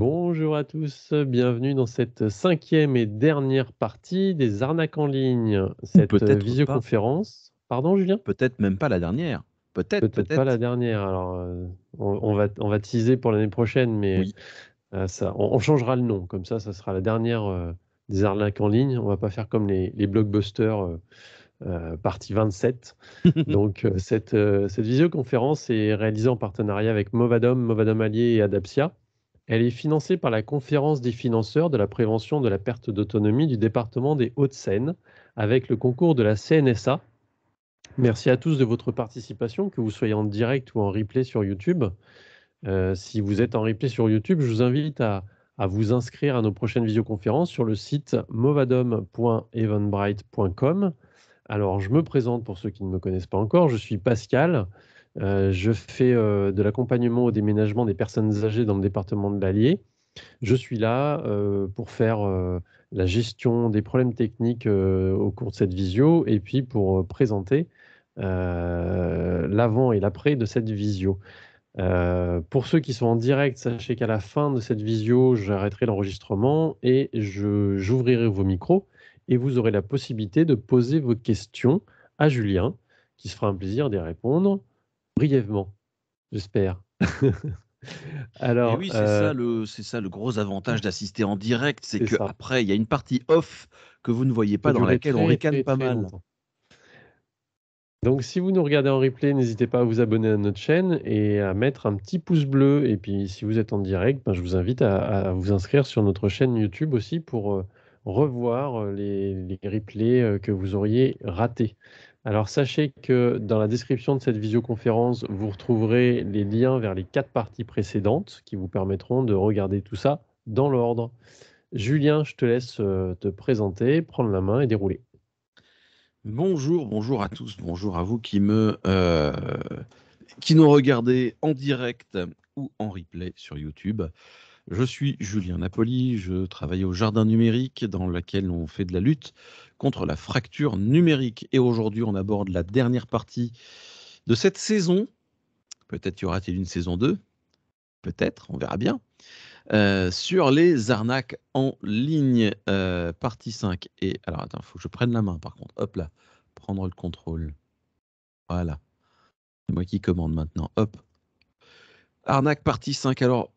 Bonjour à tous, bienvenue dans cette cinquième et dernière partie des arnaques en ligne. Ou Cette peut-être pas, visioconférence pardon Julien? peut-être même pas la dernière. Peut-être, Peut-être pas la peut-être. dernière. Alors, on va teaser pour l'année prochaine, mais Oui. ça on changera le nom. Comme ça sera la dernière, des arnaques en ligne. On va pas faire comme les blockbusters, partie 27. Donc, cette visioconférence est réalisée en partenariat avec Movadom, Movadom Alliés et Adapsia. Elle est financée par la Conférence des financeurs de la prévention de la perte d'autonomie du département des Hauts-de-Seine, avec le concours de la CNSA. Merci à tous de votre participation, que vous soyez en direct ou en replay sur YouTube. Si vous êtes en replay sur YouTube, je vous invite à vous inscrire à nos prochaines visioconférences sur le site movadom.eventbrite.com. Alors, je me présente pour ceux qui ne me connaissent pas encore. Je suis Pascal. Je fais de l'accompagnement au déménagement des personnes âgées dans le département de l'Allier. Je suis là pour faire la gestion des problèmes techniques au cours de cette visio et puis pour présenter l'avant et l'après de cette visio. Pour ceux qui sont en direct, sachez qu'à la fin de cette visio, j'arrêterai l'enregistrement et j'ouvrirai vos micros et vous aurez la possibilité de poser vos questions à Julien, qui se fera un plaisir d'y répondre brièvement, j'espère. Et Alors, oui, c'est ça le gros avantage d'assister en direct, c'est c'est ça. qu'après, il y a une partie off que vous ne voyez Peut pas, dans durer laquelle on très, ricane très, pas très mal. longtemps. Donc, si vous nous regardez en replay, n'hésitez pas à vous abonner à notre chaîne et à mettre un petit pouce bleu. Et puis, si vous êtes en direct, ben, je vous invite à vous inscrire sur notre chaîne YouTube aussi pour revoir les replays que vous auriez ratés. Alors, sachez que dans la description de cette visioconférence, vous retrouverez les liens vers les 4 parties précédentes qui vous permettront de regarder tout ça dans l'ordre. Julien, je te laisse te présenter, prendre la main et dérouler. Bonjour, bonjour à tous, bonjour à vous qui nous regardez en direct ou en replay sur YouTube. Je suis Julien Napoli, je travaille au Jardin Numérique dans lequel on fait de la lutte contre la fracture numérique. Et aujourd'hui, on aborde la dernière partie de cette saison. Peut-être y aura-t-il une saison 2, peut-être, on verra bien. Sur les arnaques en ligne, partie 5. Et alors, attends, il faut que je prenne la main par contre. Hop là, prendre le contrôle. Voilà, c'est moi qui commande maintenant. Hop. Arnaque partie 5. Alors,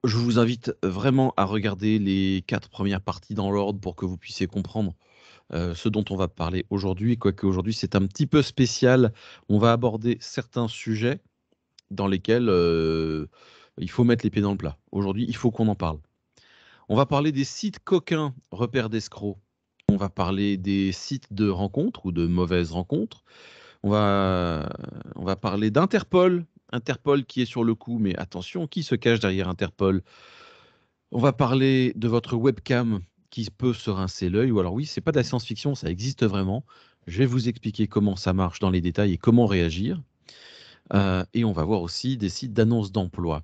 je vous invite vraiment à regarder les 4 premières parties dans l'ordre pour que vous puissiez comprendre ce dont on va parler aujourd'hui. Quoique aujourd'hui, c'est un petit peu spécial. On va aborder certains sujets dans lesquels il faut mettre les pieds dans le plat. Aujourd'hui, il faut qu'on en parle. On va parler des sites coquins, repères d'escrocs. On va parler des sites de rencontres ou de mauvaises rencontres. On va, on va parler d'Interpol. Interpol qui est sur le coup, mais attention, qui se cache derrière Interpol? On va parler de votre webcam qui peut se rincer l'œil. Ou alors oui, c'est pas de la science-fiction, ça existe vraiment. Je vais vous expliquer comment ça marche dans les détails et comment réagir. Et on va voir aussi des sites d'annonces d'emploi.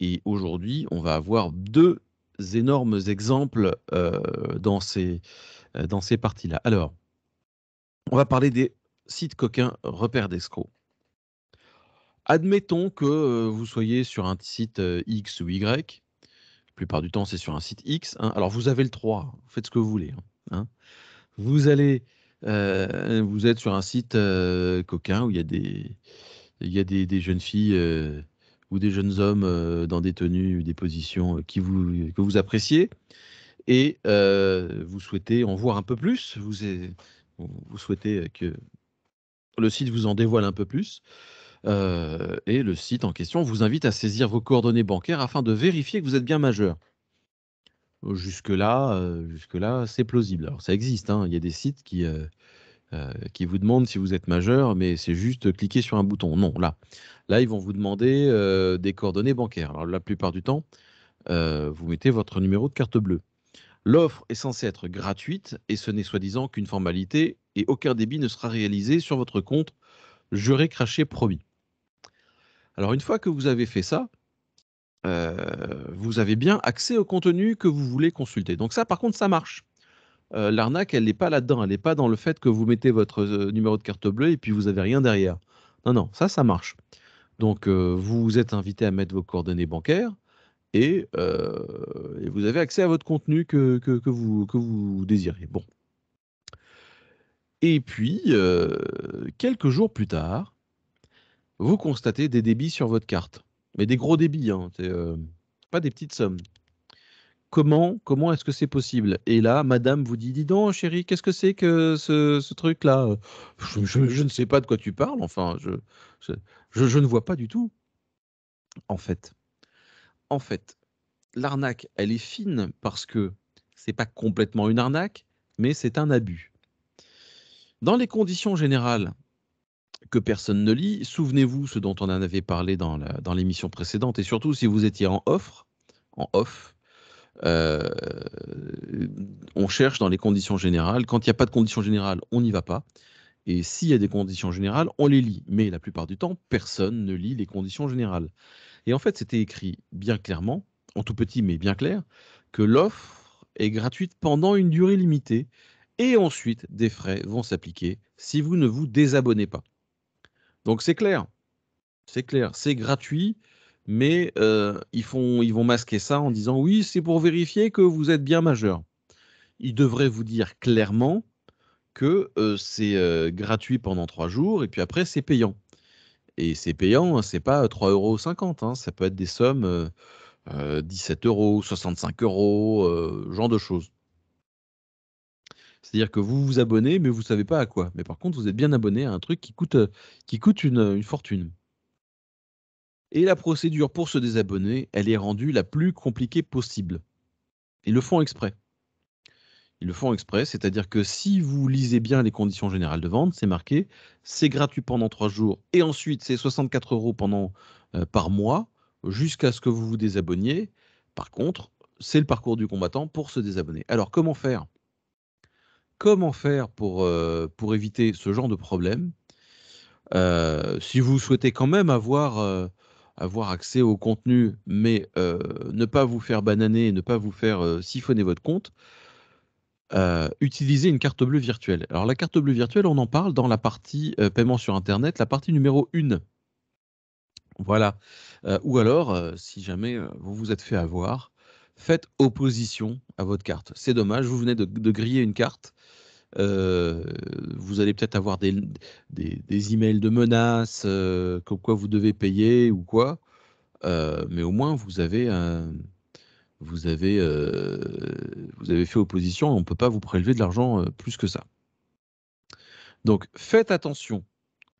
Et aujourd'hui, on va avoir deux énormes exemples dans ces parties-là. Alors, on va parler des sites coquins repères d'escrocs. Admettons que vous soyez sur un site X ou Y. La plupart du temps, c'est sur un site X, hein. Alors, vous avez le 3, vous faites ce que vous voulez, hein. Vous allez, vous êtes sur un site coquin où il y a des jeunes filles ou des jeunes hommes dans des tenues ou des positions que vous appréciez et vous souhaitez en voir un peu plus. Vous souhaitez que le site vous en dévoile un peu plus. Et le site en question vous invite à saisir vos coordonnées bancaires afin de vérifier que vous êtes bien majeur. Jusque-là, c'est plausible. Alors ça existe, hein. Il y a des sites qui vous demandent si vous êtes majeur, mais c'est juste cliquer sur un bouton. Non, là, ils vont vous demander des coordonnées bancaires. Alors la plupart du temps, vous mettez votre numéro de carte bleue. L'offre est censée être gratuite et ce n'est soi-disant qu'une formalité et aucun débit ne sera réalisé sur votre compte. Juré, craché, promis. Alors une fois que vous avez fait ça, vous avez bien accès au contenu que vous voulez consulter. Donc ça, par contre, ça marche. L'arnaque, elle n'est pas là-dedans. Elle n'est pas dans le fait que vous mettez votre numéro de carte bleue et puis vous avez rien derrière. Non, non, ça marche. Donc vous êtes invité à mettre vos coordonnées bancaires et vous avez accès à votre contenu que vous désirez. Bon. Et puis, quelques jours plus tard, vous constatez des débits sur votre carte. Mais des gros débits, hein, pas des petites sommes. Comment est-ce que c'est possible? Et là, madame vous dit, dis donc, chérie, qu'est-ce que c'est que ce truc-là? Je ne sais pas de quoi tu parles, enfin, je ne vois pas du tout. En fait, l'arnaque, elle est fine parce que c'est pas complètement une arnaque, mais c'est un abus. Dans les conditions générales que personne ne lit, souvenez-vous ce dont on en avait parlé dans l'émission précédente, et surtout si vous étiez en off, euh, on cherche dans les conditions générales. Quand il n'y a pas de conditions générales, on n'y va pas. Et s'il y a des conditions générales, on les lit. Mais la plupart du temps, personne ne lit les conditions générales. Et en fait, c'était écrit bien clairement, en tout petit mais bien clair, que l'offre est gratuite pendant une durée limitée et ensuite des frais vont s'appliquer si vous ne vous désabonnez pas. Donc c'est clair, c'est gratuit, mais ils vont masquer ça en disant oui, c'est pour vérifier que vous êtes bien majeur. Ils devraient vous dire clairement que c'est gratuit pendant 3 jours et puis après c'est payant. Et c'est payant, c'est pas 3,50 €, hein, ça peut être des sommes 17 €, 65 €, genre de choses. C'est-à-dire que vous vous abonnez, mais vous savez pas à quoi. Mais par contre, vous êtes bien abonné à un truc qui coûte une fortune. Et la procédure pour se désabonner, elle est rendue la plus compliquée possible. Ils le font exprès. Ils le font exprès, c'est-à-dire que si vous lisez bien les conditions générales de vente, c'est marqué, c'est gratuit pendant 3 jours et ensuite c'est 64 € par mois jusqu'à ce que vous vous désabonniez. Par contre, c'est le parcours du combattant pour se désabonner. Alors comment faire? Comment faire pour éviter ce genre de problème? Si vous souhaitez quand même avoir accès au contenu, mais ne pas vous faire bananer, ne pas vous faire siphonner votre compte, utilisez une carte bleue virtuelle. Alors la carte bleue virtuelle, on en parle dans la partie paiement sur internet, la partie numéro 1. Voilà. Ou alors, si jamais vous vous êtes fait avoir, faites opposition à votre carte. C'est dommage, vous venez de griller une carte. Vous allez peut-être avoir des emails de menaces, comme quoi vous devez payer ou quoi. Mais au moins vous avez, vous avez fait opposition, on ne peut pas vous prélever de l'argent plus que ça. Donc faites attention.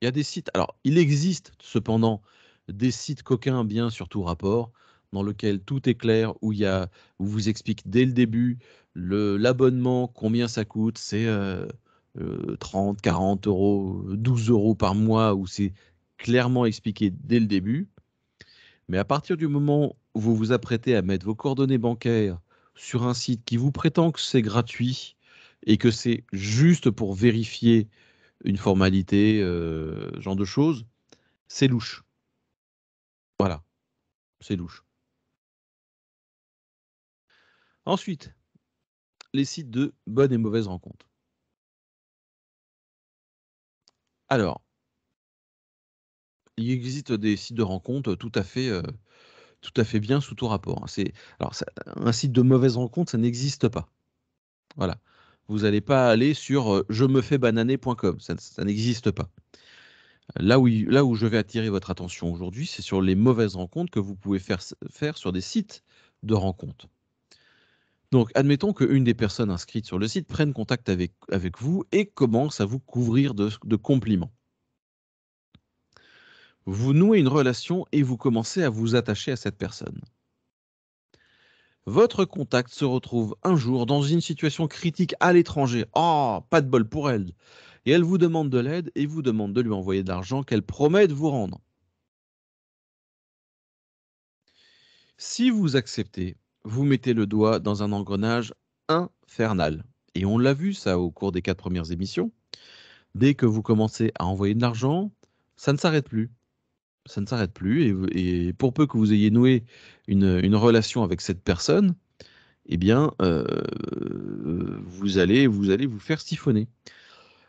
Il y a des sites, alors il existe cependant des sites coquins bien sur tout rapport, dans lequel tout est clair, où vous explique dès le début l'abonnement, combien ça coûte, c'est 30, 40 €, 12 € par mois, où c'est clairement expliqué dès le début. Mais à partir du moment où vous vous apprêtez à mettre vos coordonnées bancaires sur un site qui vous prétend que c'est gratuit et que c'est juste pour vérifier une formalité, genre de choses, c'est louche. Voilà, c'est louche. Ensuite, les sites de bonnes et mauvaises rencontres. Alors, il existe des sites de rencontres tout à fait bien sous tout rapport, hein. Un site de mauvaise rencontre, ça n'existe pas. Voilà. Vous n'allez pas aller sur jemefaimbananer.com, ça n'existe pas. Là où je vais attirer votre attention aujourd'hui, c'est sur les mauvaises rencontres que vous pouvez faire sur des sites de rencontres. Donc, admettons qu'une des personnes inscrites sur le site prenne contact avec vous et commence à vous couvrir de compliments. Vous nouez une relation et vous commencez à vous attacher à cette personne. Votre contact se retrouve un jour dans une situation critique à l'étranger. Oh, pas de bol pour elle. Et elle vous demande de l'aide et vous demande de lui envoyer de l'argent qu'elle promet de vous rendre. Si vous acceptez, vous mettez le doigt dans un engrenage infernal. Et on l'a vu ça au cours des 4 premières émissions. Dès que vous commencez à envoyer de l'argent, ça ne s'arrête plus. Ça ne s'arrête plus et pour peu que vous ayez noué une relation avec cette personne, eh bien, vous allez vous faire siphonner.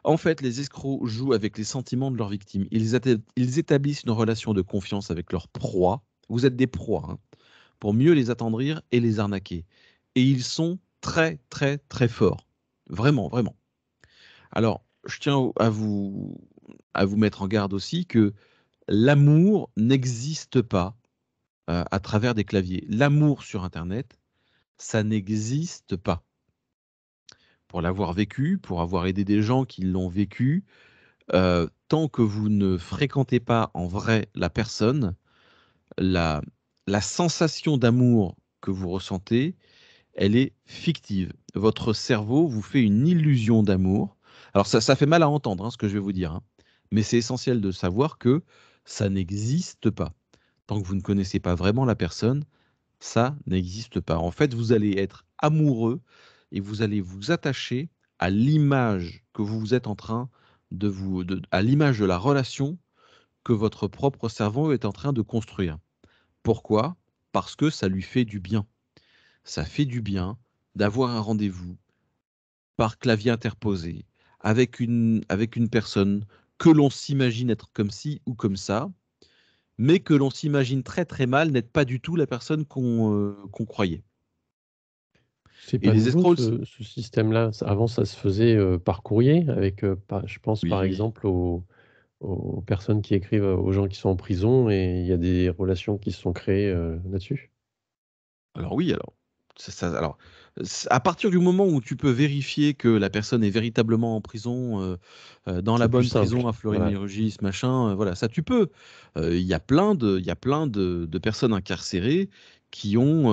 En fait, les escrocs jouent avec les sentiments de leurs victimes. Ils établissent une relation de confiance avec leur proie. Vous êtes des proies, hein. pour mieux les attendrir et les arnaquer. Et ils sont très, très, très forts. Vraiment, vraiment. Alors, je tiens à vous mettre en garde aussi que l'amour n'existe pas à travers des claviers. L'amour sur Internet, ça n'existe pas. Pour l'avoir vécu, pour avoir aidé des gens qui l'ont vécu, tant que vous ne fréquentez pas en vrai la personne, la, la sensation d'amour que vous ressentez, elle est fictive. Votre cerveau vous fait une illusion d'amour. Alors ça fait mal à entendre ce que je vais vous dire, hein, mais c'est essentiel de savoir que ça n'existe pas. Tant que vous ne connaissez pas vraiment la personne, ça n'existe pas. En fait, vous allez être amoureux et vous allez vous attacher à l'image que vous êtes en train à l'image de la relation que votre propre cerveau est en train de construire. Pourquoi? Parce que ça lui fait du bien. Ça fait du bien d'avoir un rendez-vous par clavier interposé avec une personne que l'on s'imagine être comme ci ou comme ça, mais que l'on s'imagine très très mal n'être pas du tout la personne qu'on croyait. C'est Et pas les nouveau escrocs, ce système-là. Avant, ça se faisait par courrier, avec, je pense par oui. exemple aux personnes qui écrivent aux gens qui sont en prison, et il y a des relations qui se sont créées là-dessus. Alors oui, alors, c'est ça, alors, à partir du moment où tu peux vérifier que la personne est véritablement en prison, dans la C'est plus bonne simple. prison à Voilà. Fleury-Mérogis, machin, voilà, ça tu peux. Il y a plein de personnes incarcérées qui ont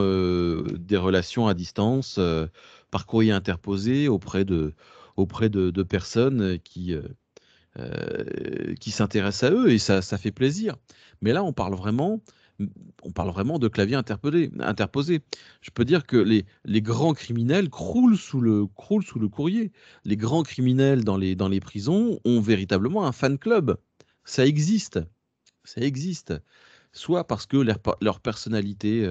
des relations à distance, par courrier interposé auprès de personnes qui s'intéressent à eux et ça fait plaisir. Mais là, on parle vraiment de clavier interposé. Je peux dire que les grands criminels croulent sous le courrier. Les grands criminels dans les prisons ont véritablement un fan club. Ça existe. Ça existe. Soit parce que leur personnalité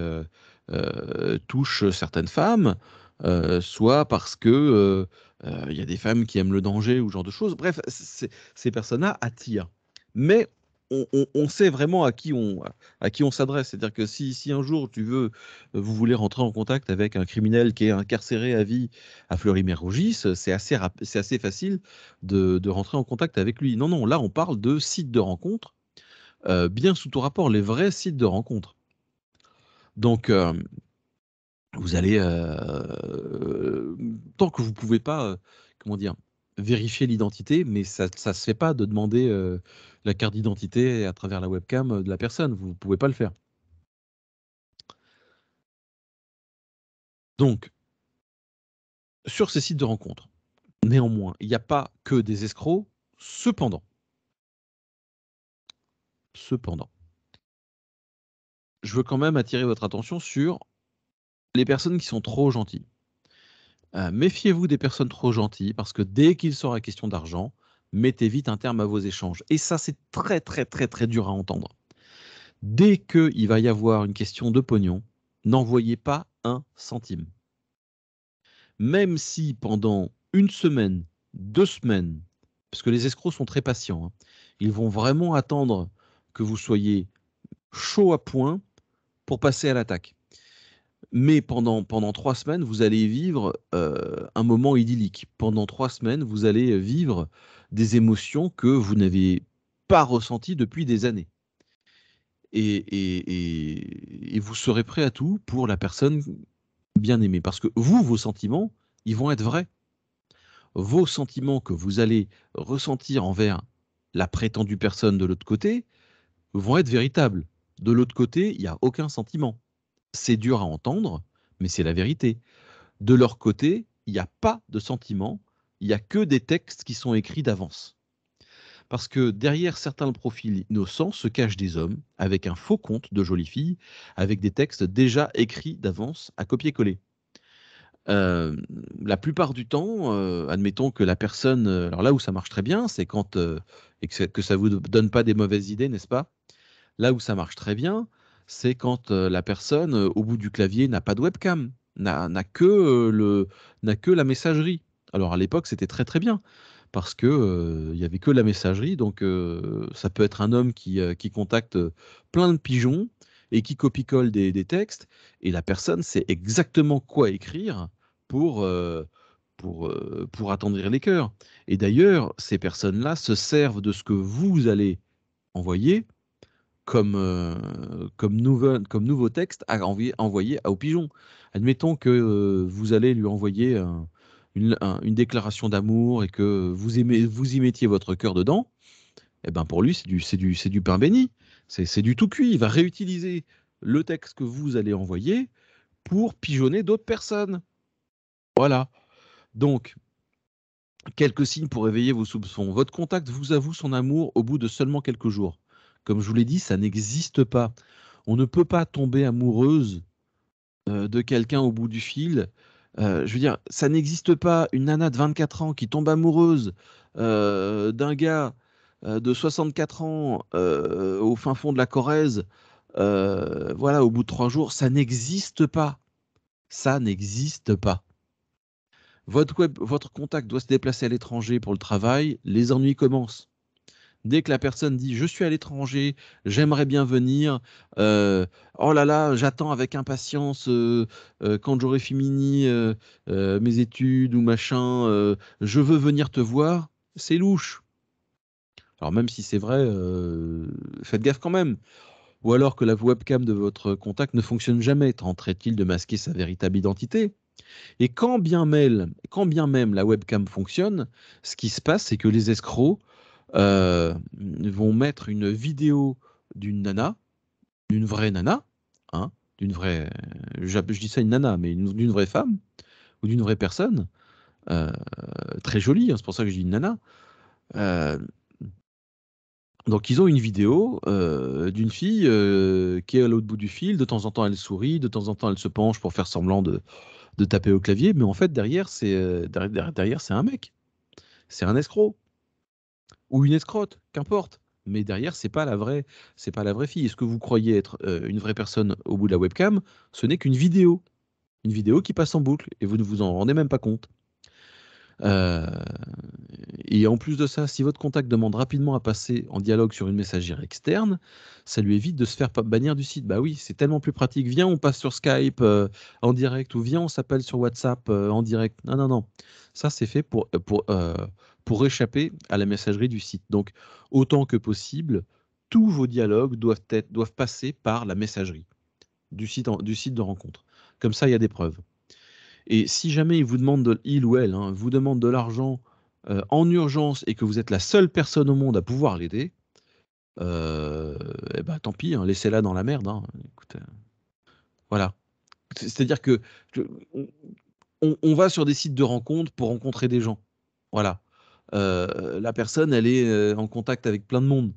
touche certaines femmes, soit parce que il y a des femmes qui aiment le danger ou ce genre de choses. Bref, ces personnes-là attirent. Mais on sait vraiment à qui on s'adresse. C'est-à-dire que si un jour vous voulez rentrer en contact avec un criminel qui est incarcéré à vie à Fleury-Mérogis, c'est assez facile de rentrer en contact avec lui. Non, non, là on parle de sites de rencontres, bien sous tout rapport, les vrais sites de rencontres. Donc, vous allez, tant que vous pouvez pas, comment dire? Vérifier l'identité, mais ça se fait pas de demander, la carte d'identité à travers la webcam, de la personne. Vous pouvez pas le faire. Donc, sur ces sites de rencontres, néanmoins, il n'y a pas que des escrocs. Cependant, cependant, je veux quand même attirer votre attention sur les personnes qui sont trop gentilles. Méfiez-vous des personnes trop gentilles parce que dès qu'il sera question d'argent, mettez vite un terme à vos échanges. Et ça, c'est très, très, très, très dur à entendre. Dès qu'il va y avoir une question de pognon, n'envoyez pas un centime. Même si pendant une semaine, 2 semaines, parce que les escrocs sont très patients, hein, ils vont vraiment attendre que vous soyez chaud à point pour passer à l'attaque. Mais pendant 3 semaines, vous allez vivre un moment idyllique. Pendant 3 semaines, vous allez vivre des émotions que vous n'avez pas ressenties depuis des années. Et vous serez prêt à tout pour la personne bien aimée. Parce que vous, vos sentiments, ils vont être vrais. Vos sentiments que vous allez ressentir envers la prétendue personne de l'autre côté vont être véritables. De l'autre côté, il n'y a aucun sentiment. C'est dur à entendre, mais c'est la vérité. De leur côté, il n'y a pas de sentiment, il n'y a que des textes qui sont écrits d'avance. Parce que derrière certains profils innocents se cachent des hommes avec un faux compte de jolies filles, avec des textes déjà écrits d'avance à copier-coller. Euh, la plupart du temps, admettons que la personne, alors là où ça marche très bien, c'est quand, et que ça vous donne pas des mauvaises idées, n'est-ce pas? Là où ça marche très bien, c'est quand la personne, au bout du clavier, n'a pas de webcam, n'a que, n'a que la messagerie. Alors à l'époque, c'était très très bien, parce que il y avait que la messagerie, donc ça peut être un homme qui contacte plein de pigeons, et qui copie-colle des textes, et la personne sait exactement quoi écrire pour, pour attendrir les cœurs. Et d'ailleurs, ces personnes-là se servent de ce que vous allez envoyer comme nouveau texte à envoyer au pigeon. Admettons que vous allez lui envoyer une déclaration d'amour et que vous y mettiez votre cœur dedans. Eh ben pour lui, c'est du pain béni. C'est du tout cuit. Il va réutiliser le texte que vous allez envoyer pour pigeonner d'autres personnes. Voilà. Donc, quelques signes pour éveiller vos soupçons. Votre contact vous avoue son amour au bout de seulement quelques jours. Comme je vous l'ai dit, ça n'existe pas. On ne peut pas tomber amoureuse de quelqu'un au bout du fil. Je veux dire, ça n'existe pas une nana de 24 ans qui tombe amoureuse d'un gars de 64 ans au fin fond de la Corrèze, voilà, au bout de 3 jours. Ça n'existe pas. Ça n'existe pas. Votre contact doit se déplacer à l'étranger pour le travail, les ennuis commencent. Dès que la personne dit je suis à l'étranger, j'aimerais bien venir, oh là là, j'attends avec impatience quand j'aurai fini mes études ou machin, je veux venir te voir, c'est louche. Alors même si c'est vrai, faites gaffe quand même. Ou alors que la webcam de votre contact ne fonctionne jamais, tenterait-il de masquer sa véritable identité? Et quand bien même la webcam fonctionne, ce qui se passe, c'est que les escrocs vont mettre une vidéo d'une nana, d'une vraie nana, hein, d'une vraie, je dis ça une nana, mais d'une vraie femme ou d'une vraie personne, euh, très jolie, hein, c'est pour ça que je dis une nana. Euh, donc ils ont une vidéo d'une fille qui est à l'autre bout du fil, de temps en temps elle sourit, de temps en temps elle se penche pour faire semblant de taper au clavier, mais en fait derrière derrière c'est un mec, c'est un escroc ou une escrotte, qu'importe. Mais derrière, c'est pas la vraie fille. Est-ce que vous croyez être une vraie personne au bout de la webcam? Ce n'est qu'une vidéo qui passe en boucle et vous ne vous en rendez même pas compte. Euh, et en plus de ça, si votre contact demande rapidement à passer en dialogue sur une messagerie externe, ça lui évite de se faire bannir du site. Bah oui, c'est tellement plus pratique. Viens, on passe sur Skype en direct, ou viens, on s'appelle sur WhatsApp en direct. Non, non, non. Ça, c'est fait pour échapper à la messagerie du site. Donc, autant que possible, tous vos dialogues doivent passer par la messagerie du site de rencontre. Comme ça, il y a des preuves. Et si jamais il ou elle vous demande de l'argent en urgence et que vous êtes la seule personne au monde à pouvoir l'aider, eh ben, tant pis, hein, laissez-la dans la merde. Hein. Écoute, voilà. C'est-à-dire que on va sur des sites de rencontres pour rencontrer des gens. Voilà. La personne, elle est en contact avec plein de monde.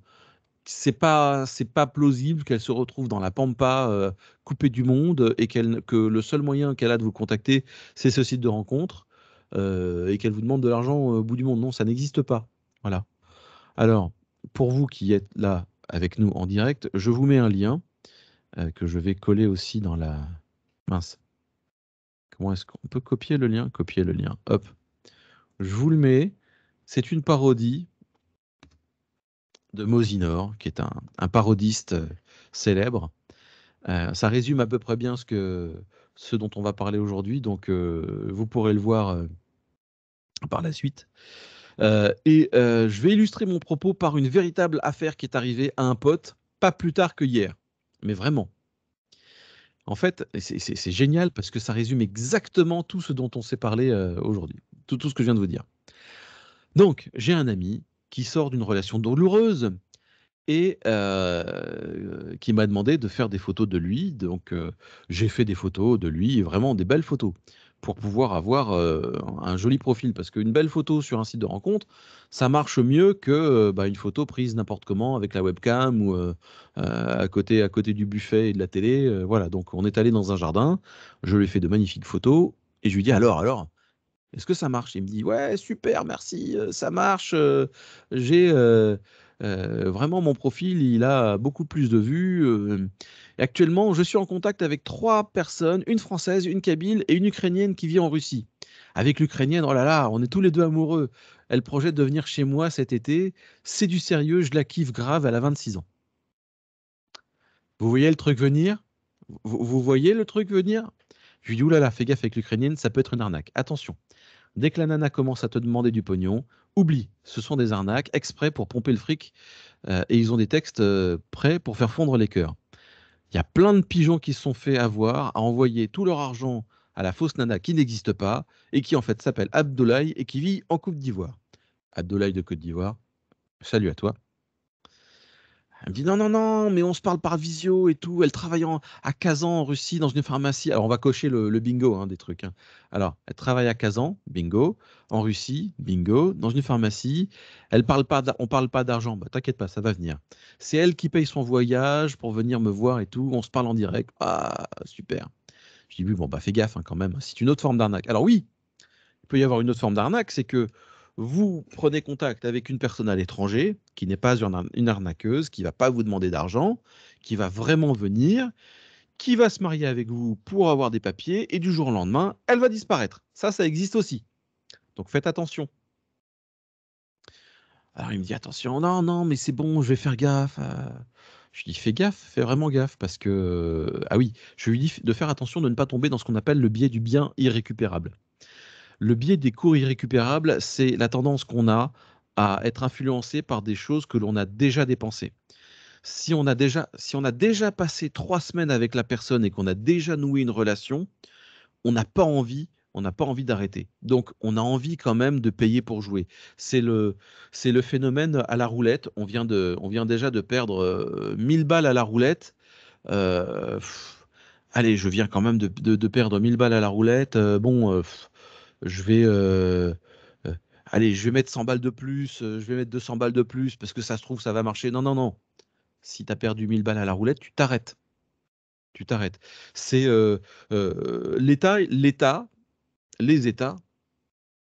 C'est pas plausible qu'elle se retrouve dans la pampa coupée du monde et que le seul moyen qu'elle a de vous contacter, c'est ce site de rencontre et qu'elle vous demande de l'argent au bout du monde. Non, ça n'existe pas. Voilà. Alors, pour vous qui êtes là avec nous en direct, je vous mets un lien que je vais coller aussi dans la... Mince. Comment est-ce qu'on peut copier le lien? Copier le lien. Hop. Je vous le mets. C'est une parodie de Mosinor, qui est un parodiste célèbre. Ça résume à peu près bien ce dont on va parler aujourd'hui, donc vous pourrez le voir par la suite. Je vais illustrer mon propos par une véritable affaire qui est arrivée à un pote, pas plus tard que hier. Mais vraiment. En fait, c'est génial parce que ça résume exactement tout ce dont on s'est parlé aujourd'hui. Tout ce que je viens de vous dire. Donc, j'ai un ami qui sort d'une relation douloureuse et qui m'a demandé de faire des photos de lui. Donc, j'ai fait des photos de lui, vraiment des belles photos, pour pouvoir avoir un joli profil. Parce qu'une belle photo sur un site de rencontre, ça marche mieux que une photo prise n'importe comment avec la webcam ou à côté du buffet et de la télé. Voilà, donc on est allé dans un jardin, je lui ai fait de magnifiques photos, et je lui dis alors, est-ce que ça marche? Il me dit ouais, super, merci, ça marche. J'ai vraiment mon profil, il a beaucoup plus de vues. Et actuellement, je suis en contact avec 3 personnes, une française, une kabyle et une ukrainienne qui vit en Russie. Avec l'ukrainienne, oh là là, on est tous les deux amoureux. Elle projette de venir chez moi cet été. C'est du sérieux, je la kiffe grave, elle a 26 ans. Vous voyez le truc venir? Vous voyez le truc venir? Je lui dis, oulala, fais gaffe avec l'Ukrainienne, ça peut être une arnaque. Attention, dès que la nana commence à te demander du pognon, oublie, ce sont des arnaques exprès pour pomper le fric et ils ont des textes prêts pour faire fondre les cœurs. Il y a plein de pigeons qui se sont fait avoir à envoyer tout leur argent à la fausse nana qui n'existe pas et qui en fait s'appelle Abdoulaye et qui vit en Côte d'Ivoire. Abdoulaye de Côte d'Ivoire, salut à toi. Elle me dit non, non, non, mais on se parle par visio et tout. Elle travaille à Kazan, en Russie, dans une pharmacie. Alors, on va cocher le bingo des trucs. Alors, elle travaille à Kazan, bingo. En Russie, bingo. Dans une pharmacie. On parle pas d'argent. Bah, t'inquiète pas, ça va venir. C'est elle qui paye son voyage pour venir me voir et tout. On se parle en direct. Ah, super. Je dis oui, bon, bah, fais gaffe quand même. C'est une autre forme d'arnaque. Alors, oui, il peut y avoir une autre forme d'arnaque, c'est que vous prenez contact avec une personne à l'étranger qui n'est pas une arnaqueuse, qui ne va pas vous demander d'argent, qui va vraiment venir, qui va se marier avec vous pour avoir des papiers, et du jour au lendemain, elle va disparaître. Ça existe aussi. Donc faites attention. Alors il me dit attention, non, non, mais c'est bon, je vais faire gaffe. Je lui dis fais gaffe, fais vraiment gaffe, parce que... Ah oui, je lui dis de faire attention de ne pas tomber dans ce qu'on appelle le biais du bien irrécupérable. Le biais des cours irrécupérables, c'est la tendance qu'on a à être influencé par des choses que l'on a déjà dépensées. Si on a déjà passé 3 semaines avec la personne et qu'on a déjà noué une relation, on n'a pas envie d'arrêter. Donc, on a envie quand même de payer pour jouer. C'est le phénomène à la roulette. On vient déjà de perdre 1000 balles à la roulette. Allez, je viens quand même de perdre 1000 balles à la roulette. Bon, je vais, allez, je vais mettre 100 balles de plus, je vais mettre 200 balles de plus parce que ça se trouve, ça va marcher. Non, non, non. Si tu as perdu 1000 balles à la roulette, tu t'arrêtes. Tu t'arrêtes. C'est les États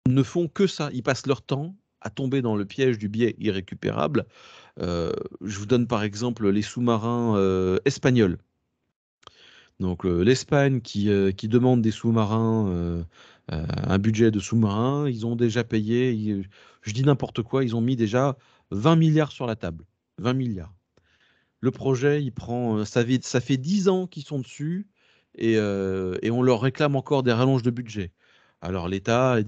ne font que ça. Ils passent leur temps à tomber dans le piège du biais irrécupérable. Je vous donne par exemple les sous-marins espagnols. Donc l'Espagne qui demande des sous-marins, un budget de sous-marins, ils ont déjà payé, je dis n'importe quoi, ils ont mis déjà 20 milliards sur la table. 20 milliards. Le projet, il prend, ça fait 10 ans qu'ils sont dessus et on leur réclame encore des rallonges de budget. Alors l'État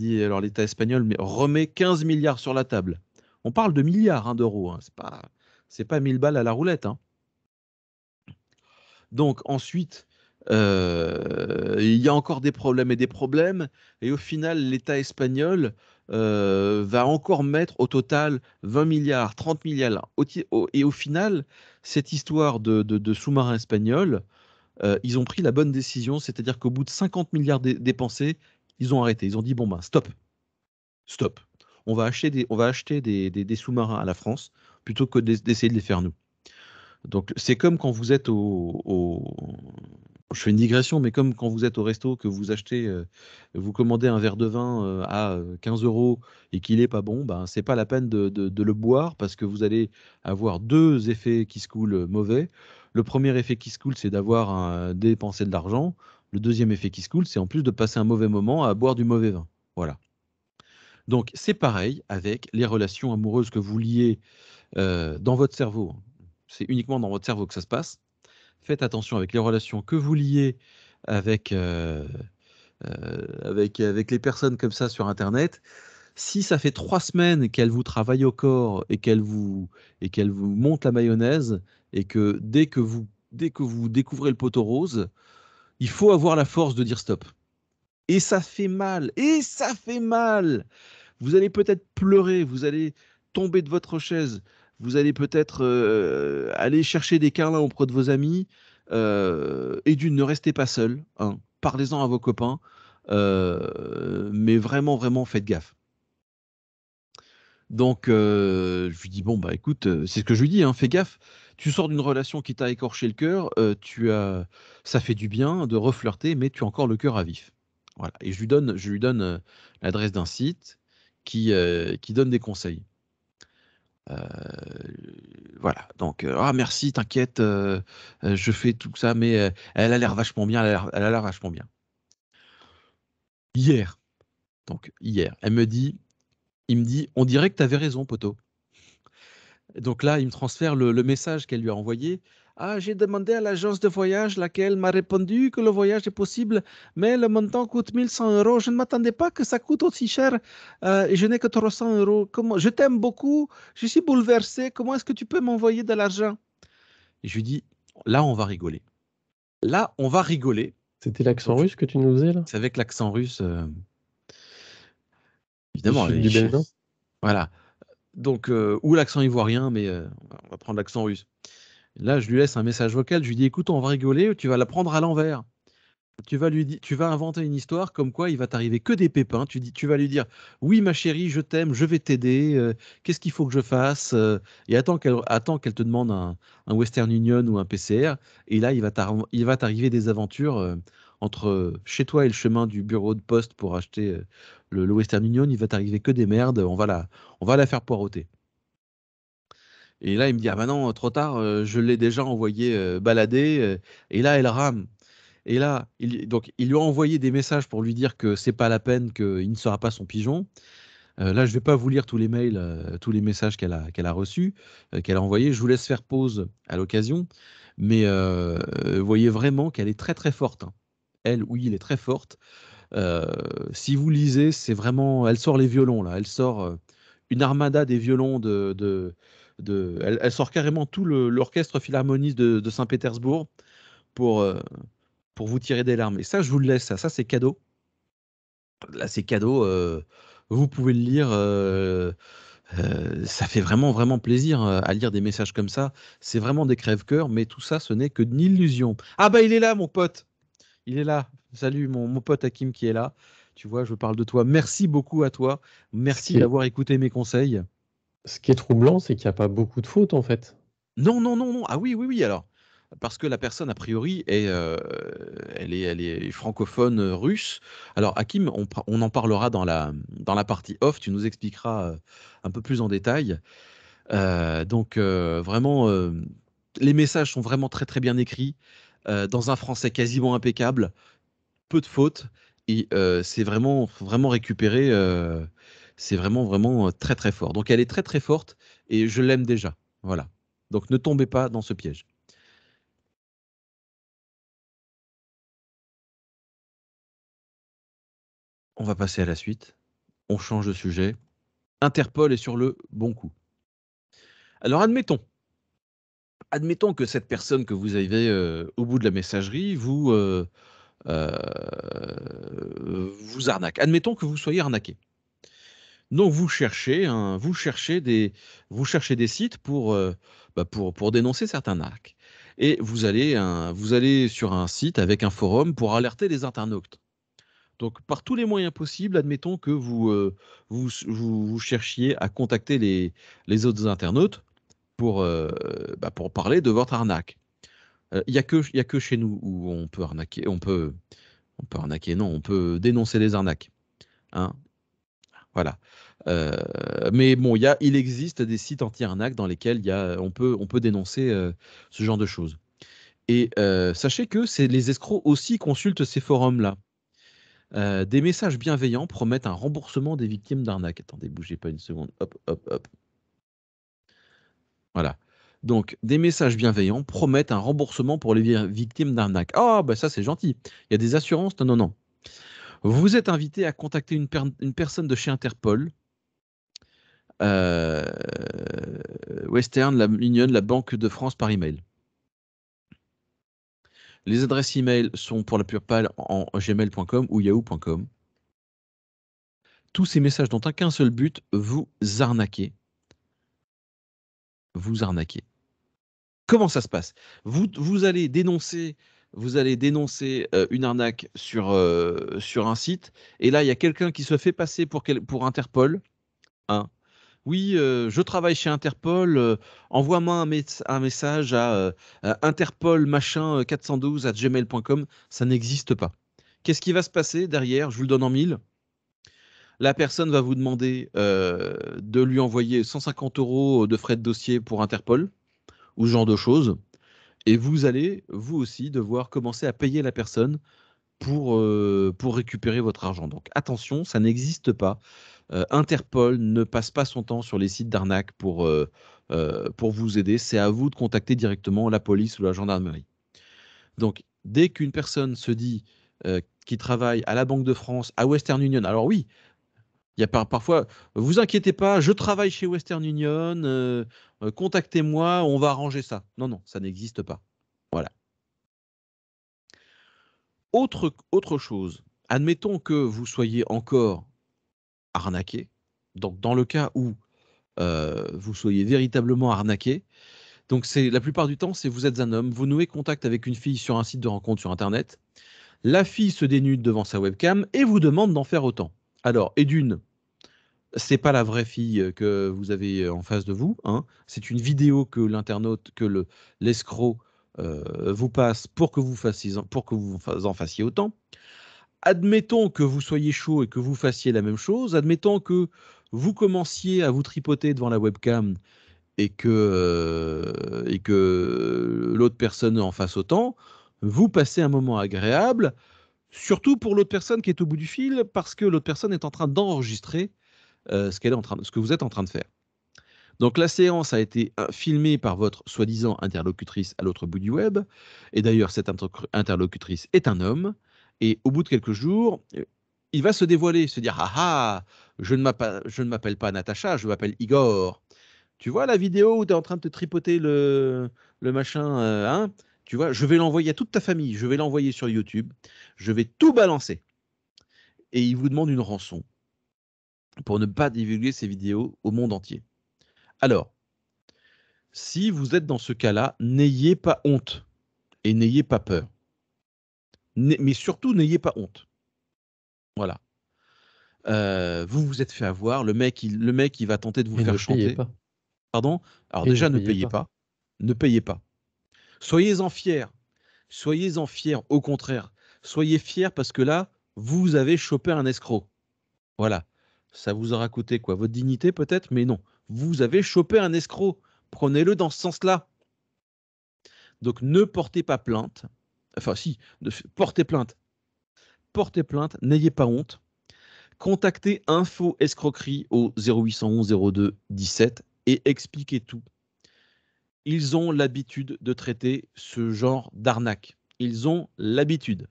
espagnol remet 15 milliards sur la table. On parle de milliards d'euros, c'est pas 1000 balles à la roulette. Donc ensuite, il y a encore des problèmes et des problèmes, et au final, l'État espagnol va encore mettre au total 20 milliards, 30 milliards. Et au final, cette histoire de sous-marins espagnols, ils ont pris la bonne décision, c'est-à-dire qu'au bout de 50 milliards dépensés, ils ont arrêté. Ils ont dit, bon ben, stop, stop. On va acheter des sous-marins à la France plutôt que d'essayer de les faire nous. Donc, c'est comme quand vous êtes je fais une digression, mais comme quand vous êtes au resto, que vous achetez, vous commandez un verre de vin à 15 euros et qu'il n'est pas bon, ben, c'est pas la peine de le boire parce que vous allez avoir deux effets qui se coulent mauvais. Le premier effet qui se coule, c'est d'avoir dépensé de l'argent. Le deuxième effet qui se coule, c'est en plus de passer un mauvais moment à boire du mauvais vin. Voilà. Donc, c'est pareil avec les relations amoureuses que vous liez dans votre cerveau. C'est uniquement dans votre cerveau que ça se passe. Faites attention avec les relations que vous liez avec, avec les personnes comme ça sur Internet. Si ça fait 3 semaines qu'elles vous travaillent au corps et qu'elles vous montent la mayonnaise, et que dès que vous découvrez le poteau rose, il faut avoir la force de dire stop. Et ça fait mal, et ça fait mal. Vous allez peut-être pleurer, vous allez tomber de votre chaise, vous allez peut-être aller chercher des câlins auprès de vos amis. Et d'une, ne restez pas seul. Parlez-en à vos copains. Mais vraiment, vraiment, faites gaffe. Donc, je lui dis, bon, bah écoute, c'est ce que je lui dis, fais gaffe. Tu sors d'une relation qui t'a écorché le cœur, ça fait du bien de reflirter, mais tu as encore le cœur à vif. Voilà. Et je lui donne l'adresse d'un site qui donne des conseils. Euh, voilà. Donc, ah merci, t'inquiète, je fais tout ça, mais elle a l'air vachement bien, elle a l'air vachement bien. Hier, hier, il me dit, on dirait que tu avais raison, poteau. Donc là, il me transfère le message qu'elle lui a envoyé. Ah, j'ai demandé à l'agence de voyage, laquelle m'a répondu que le voyage est possible, mais le montant coûte 1 100 euros. Je ne m'attendais pas que ça coûte aussi cher et je n'ai que 300 euros. Comment... Je t'aime beaucoup, je suis bouleversé. Comment est-ce que tu peux m'envoyer de l'argent? Et je lui dis, là, on va rigoler. Là, on va rigoler. C'était l'accent Donc, russe que tu nous faisais là? c'est avec l'accent russe, Du évidemment. sud du Bénin? Voilà. Donc, ou l'accent ivoirien, mais on va prendre l'accent russe. Là, je lui laisse un message vocal. Je lui dis, écoute, on va rigoler, tu vas la prendre à l'envers. Tu vas inventer une histoire comme quoi il va t'arriver que des pépins. Tu vas lui dire, oui, ma chérie, je t'aime, je vais t'aider. Qu'est-ce qu'il faut que je fasse? Et attends qu'elle te demande un Western Union ou un PCR. Et là, il va t'arriver des aventures entre chez toi et le chemin du bureau de poste pour acheter le Western Union. Il va t'arriver que des merdes. On va la faire poireauter. Et là, il me dit, ah bah non, trop tard, je l'ai déjà envoyé balader. Et là, elle rame. Et là, donc, il lui a envoyé des messages pour lui dire que c'est pas la peine, qu'il ne sera pas son pigeon. Là, je vais pas vous lire tous les mails, tous les messages qu'elle a reçus, qu'elle a envoyés. Je vous laisse faire pause à l'occasion. Mais vous voyez vraiment qu'elle est très très forte, hein. Elle, oui, elle est très forte. Euh, si vous lisez, c'est vraiment. Elle sort les violons, là. Elle sort une armada des violons elle sort carrément tout l'orchestre philharmoniste de Saint-Pétersbourg pour, euh, pour vous tirer des larmes. Et ça, je vous le laisse. Ça c'est cadeau. Là, c'est cadeau. Vous pouvez le lire. Ça fait vraiment, vraiment plaisir à lire des messages comme ça. C'est vraiment des crève-cœurs, mais tout ça, ce n'est que de l'illusion. Ah bah, il est là, mon pote. Il est là. Salut, mon pote Hakim qui est là. Tu vois, je parle de toi. Merci beaucoup à toi. Ce Merci qui est, d'avoir écouté mes conseils. ce qui est troublant, c'est qu'il n'y a pas beaucoup de fautes en fait. Non, non, non, non. Ah oui, oui, oui, alors. Parce que la personne, a priori, elle est francophone russe. Alors, Hakim, on en parlera dans la partie off. Tu nous expliqueras un peu plus en détail. Donc, vraiment, les messages sont vraiment très, très bien écrits, dans un français quasiment impeccable, peu de fautes. Et c'est vraiment, vraiment récupéré. C'est vraiment, vraiment très, très fort. Donc, elle est très, très forte et je l'aime déjà. Voilà. Donc, ne tombez pas dans ce piège. On va passer à la suite. On change de sujet. Interpol est sur le bon coup. Alors, admettons que cette personne que vous avez au bout de la messagerie euh, vous arnaque. Admettons que vous soyez arnaqué. Donc, vous cherchez des sites pour dénoncer certains arnaques. Et vous allez sur un site avec un forum pour alerter les internautes. Donc, par tous les moyens possibles, admettons que vous cherchiez à contacter les autres internautes pour parler de votre arnaque. Il y a que chez nous où on peut arnaquer, on peut arnaquer, non, on peut dénoncer les arnaques, hein, voilà. Mais bon, il existe des sites anti-arnaque dans lesquels on peut dénoncer ce genre de choses. Et sachez que c'est les escrocs aussi consultent ces forums-là. Des messages bienveillants promettent un remboursement des victimes d'arnaque. Attendez, bougez pas une seconde. Hop, hop, hop. Voilà. Donc, des messages bienveillants promettent un remboursement pour les victimes d'arnaque. Ah, bah ça, c'est gentil. Il y a des assurances? Non, non, non. Vous êtes invité à contacter une personne de chez Interpol, euh, Western Union, la Banque de France par email. Les adresses email sont pour la plupart en gmail.com ou yahoo.com. Tous ces messages n'ont qu'un seul but, vous arnaquer. Vous arnaquer. Comment ça se passe? Vous allez dénoncer, une arnaque sur un site, et là, il y a quelqu'un qui se fait passer pour Interpol, hein. Oui, je travaille chez Interpol, envoie-moi un message à Interpol machin 412@gmail.com. Ça n'existe pas. Qu'est-ce qui va se passer derrière? Je vous le donne en mille. La personne va vous demander de lui envoyer 150 euros de frais de dossier pour Interpol, ou ce genre de choses. Et vous allez, vous aussi, devoir commencer à payer la personne pour récupérer votre argent. Donc attention, ça n'existe pas. Interpol ne passe pas son temps sur les sites d'arnaque pour vous aider. C'est à vous de contacter directement la police ou la gendarmerie. Donc, dès qu'une personne se dit qui travaille à la Banque de France, à Western Union, alors oui, il y a parfois, vous inquiétez pas, je travaille chez Western Union, contactez-moi, on va arranger ça. Non, non, ça n'existe pas. Voilà. Autre chose, admettons que vous soyez encore arnaqué. Donc, dans le cas où vous soyez véritablement arnaqué, donc c'est la plupart du temps, c'est vous êtes un homme, vous nouez contact avec une fille sur un site de rencontre sur Internet, la fille se dénude devant sa webcam et vous demande d'en faire autant. Alors, et d'une, c'est pas la vraie fille que vous avez en face de vous, hein. C'est une vidéo que l'internaute, que l'escroc vous passe pour que vous en fassiez autant. Admettons que vous soyez chaud et que vous fassiez la même chose. Admettons que vous commenciez à vous tripoter devant la webcam et que l'autre personne en fasse autant. Vous passez un moment agréable, surtout pour l'autre personne qui est au bout du fil, parce que l'autre personne est en train d'enregistrer ce que vous êtes en train de faire. Donc la séance a été filmée par votre soi-disant interlocutrice à l'autre bout du web. Et d'ailleurs, cette interlocutrice est un homme. Et au bout de quelques jours, il va se dévoiler, se dire: ah ah, je ne m'appelle pas Natacha, je m'appelle Igor. Tu vois la vidéo où tu es en train de te tripoter le machin, hein, tu vois, je vais l'envoyer à toute ta famille, je vais l'envoyer sur YouTube, je vais tout balancer. Et il vous demande une rançon pour ne pas divulguer ces vidéos au monde entier. Alors, si vous êtes dans ce cas-là, n'ayez pas honte et n'ayez pas peur. Mais surtout, n'ayez pas honte. Voilà. Vous vous êtes fait avoir, le mec, il va tenter de vous Et faire ne payez chanter. pas. Pardon? Alors Et ne déjà, ne payez payez pas. pas. Ne payez pas. Soyez-en fiers. Soyez-en fiers, au contraire. Soyez fiers parce que là, vous avez chopé un escroc. Voilà. Ça vous aura coûté quoi? Votre dignité peut-être? Mais non. Vous avez chopé un escroc. Prenez-le dans ce sens-là. Donc ne portez pas plainte. Enfin si, portez plainte. Portez plainte, n'ayez pas honte. Contactez Info Escroquerie au 0811 02 17 et expliquez tout. Ils ont l'habitude de traiter ce genre d'arnaque. Ils ont l'habitude.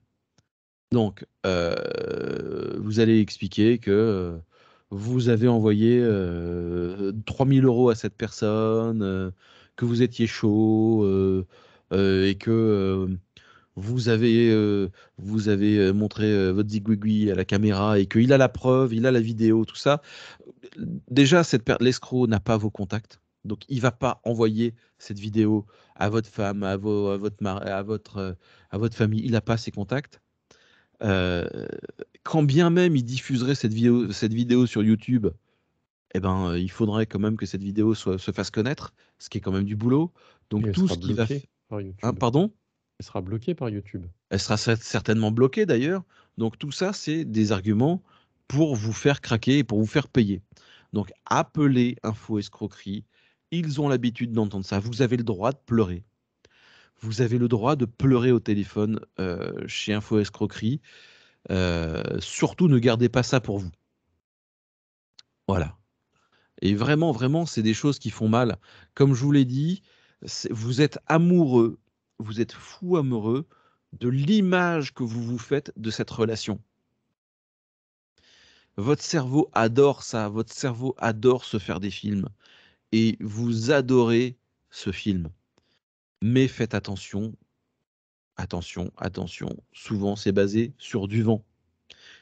Donc, vous allez expliquer que vous avez envoyé 3 000 € à cette personne, que vous étiez chaud et que vous avez montré votre zigouigui à la caméra et qu'il a la preuve, il a la vidéo, tout ça. Déjà, l'escroc n'a pas vos contacts. Donc, il ne va pas envoyer cette vidéo à votre femme, à votre famille. Il n'a pas ses contacts. Quand bien même il diffuserait cette vidéo sur YouTube, eh ben, il faudrait quand même que cette vidéo se fasse connaître, ce qui est quand même du boulot. Et Donc elle tout sera ce qui va... bloquée par Hein, YouTube. pardon? Elle sera bloquée par YouTube. Elle sera certainement bloquée d'ailleurs. Donc tout ça, c'est des arguments pour vous faire craquer et pour vous faire payer. Donc appelez Info Escroquerie. Ils ont l'habitude d'entendre ça. Vous avez le droit de pleurer. Vous avez le droit de pleurer au téléphone chez Info Escroquerie. Surtout, ne gardez pas ça pour vous. Voilà. Et vraiment, vraiment, c'est des choses qui font mal. Comme je vous l'ai dit, vous êtes amoureux, vous êtes fou amoureux de l'image que vous vous faites de cette relation. Votre cerveau adore ça, votre cerveau adore se faire des films. Et vous adorez ce film. Mais faites attention, attention, attention. Souvent, c'est basé sur du vent.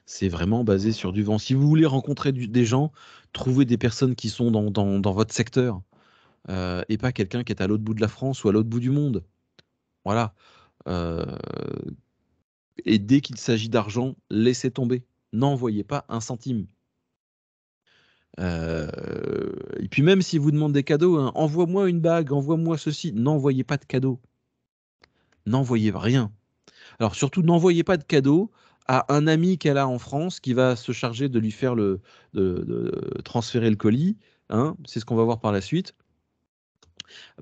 C'est vraiment basé sur du vent. Si vous voulez rencontrer des gens, trouvez des personnes qui sont dans votre secteur et pas quelqu'un qui est à l'autre bout de la France ou à l'autre bout du monde. Voilà. Euh, et dès qu'il s'agit d'argent, laissez tomber. N'envoyez pas un centime. Et puis même si vous demandez des cadeaux, hein, envoie-moi une bague, envoie-moi ceci. N'envoyez pas de cadeaux. N'envoyez rien. Alors surtout, n'envoyez pas de cadeaux à un ami qu'elle a en France qui va se charger de lui faire de transférer le colis. Hein, c'est ce qu'on va voir par la suite.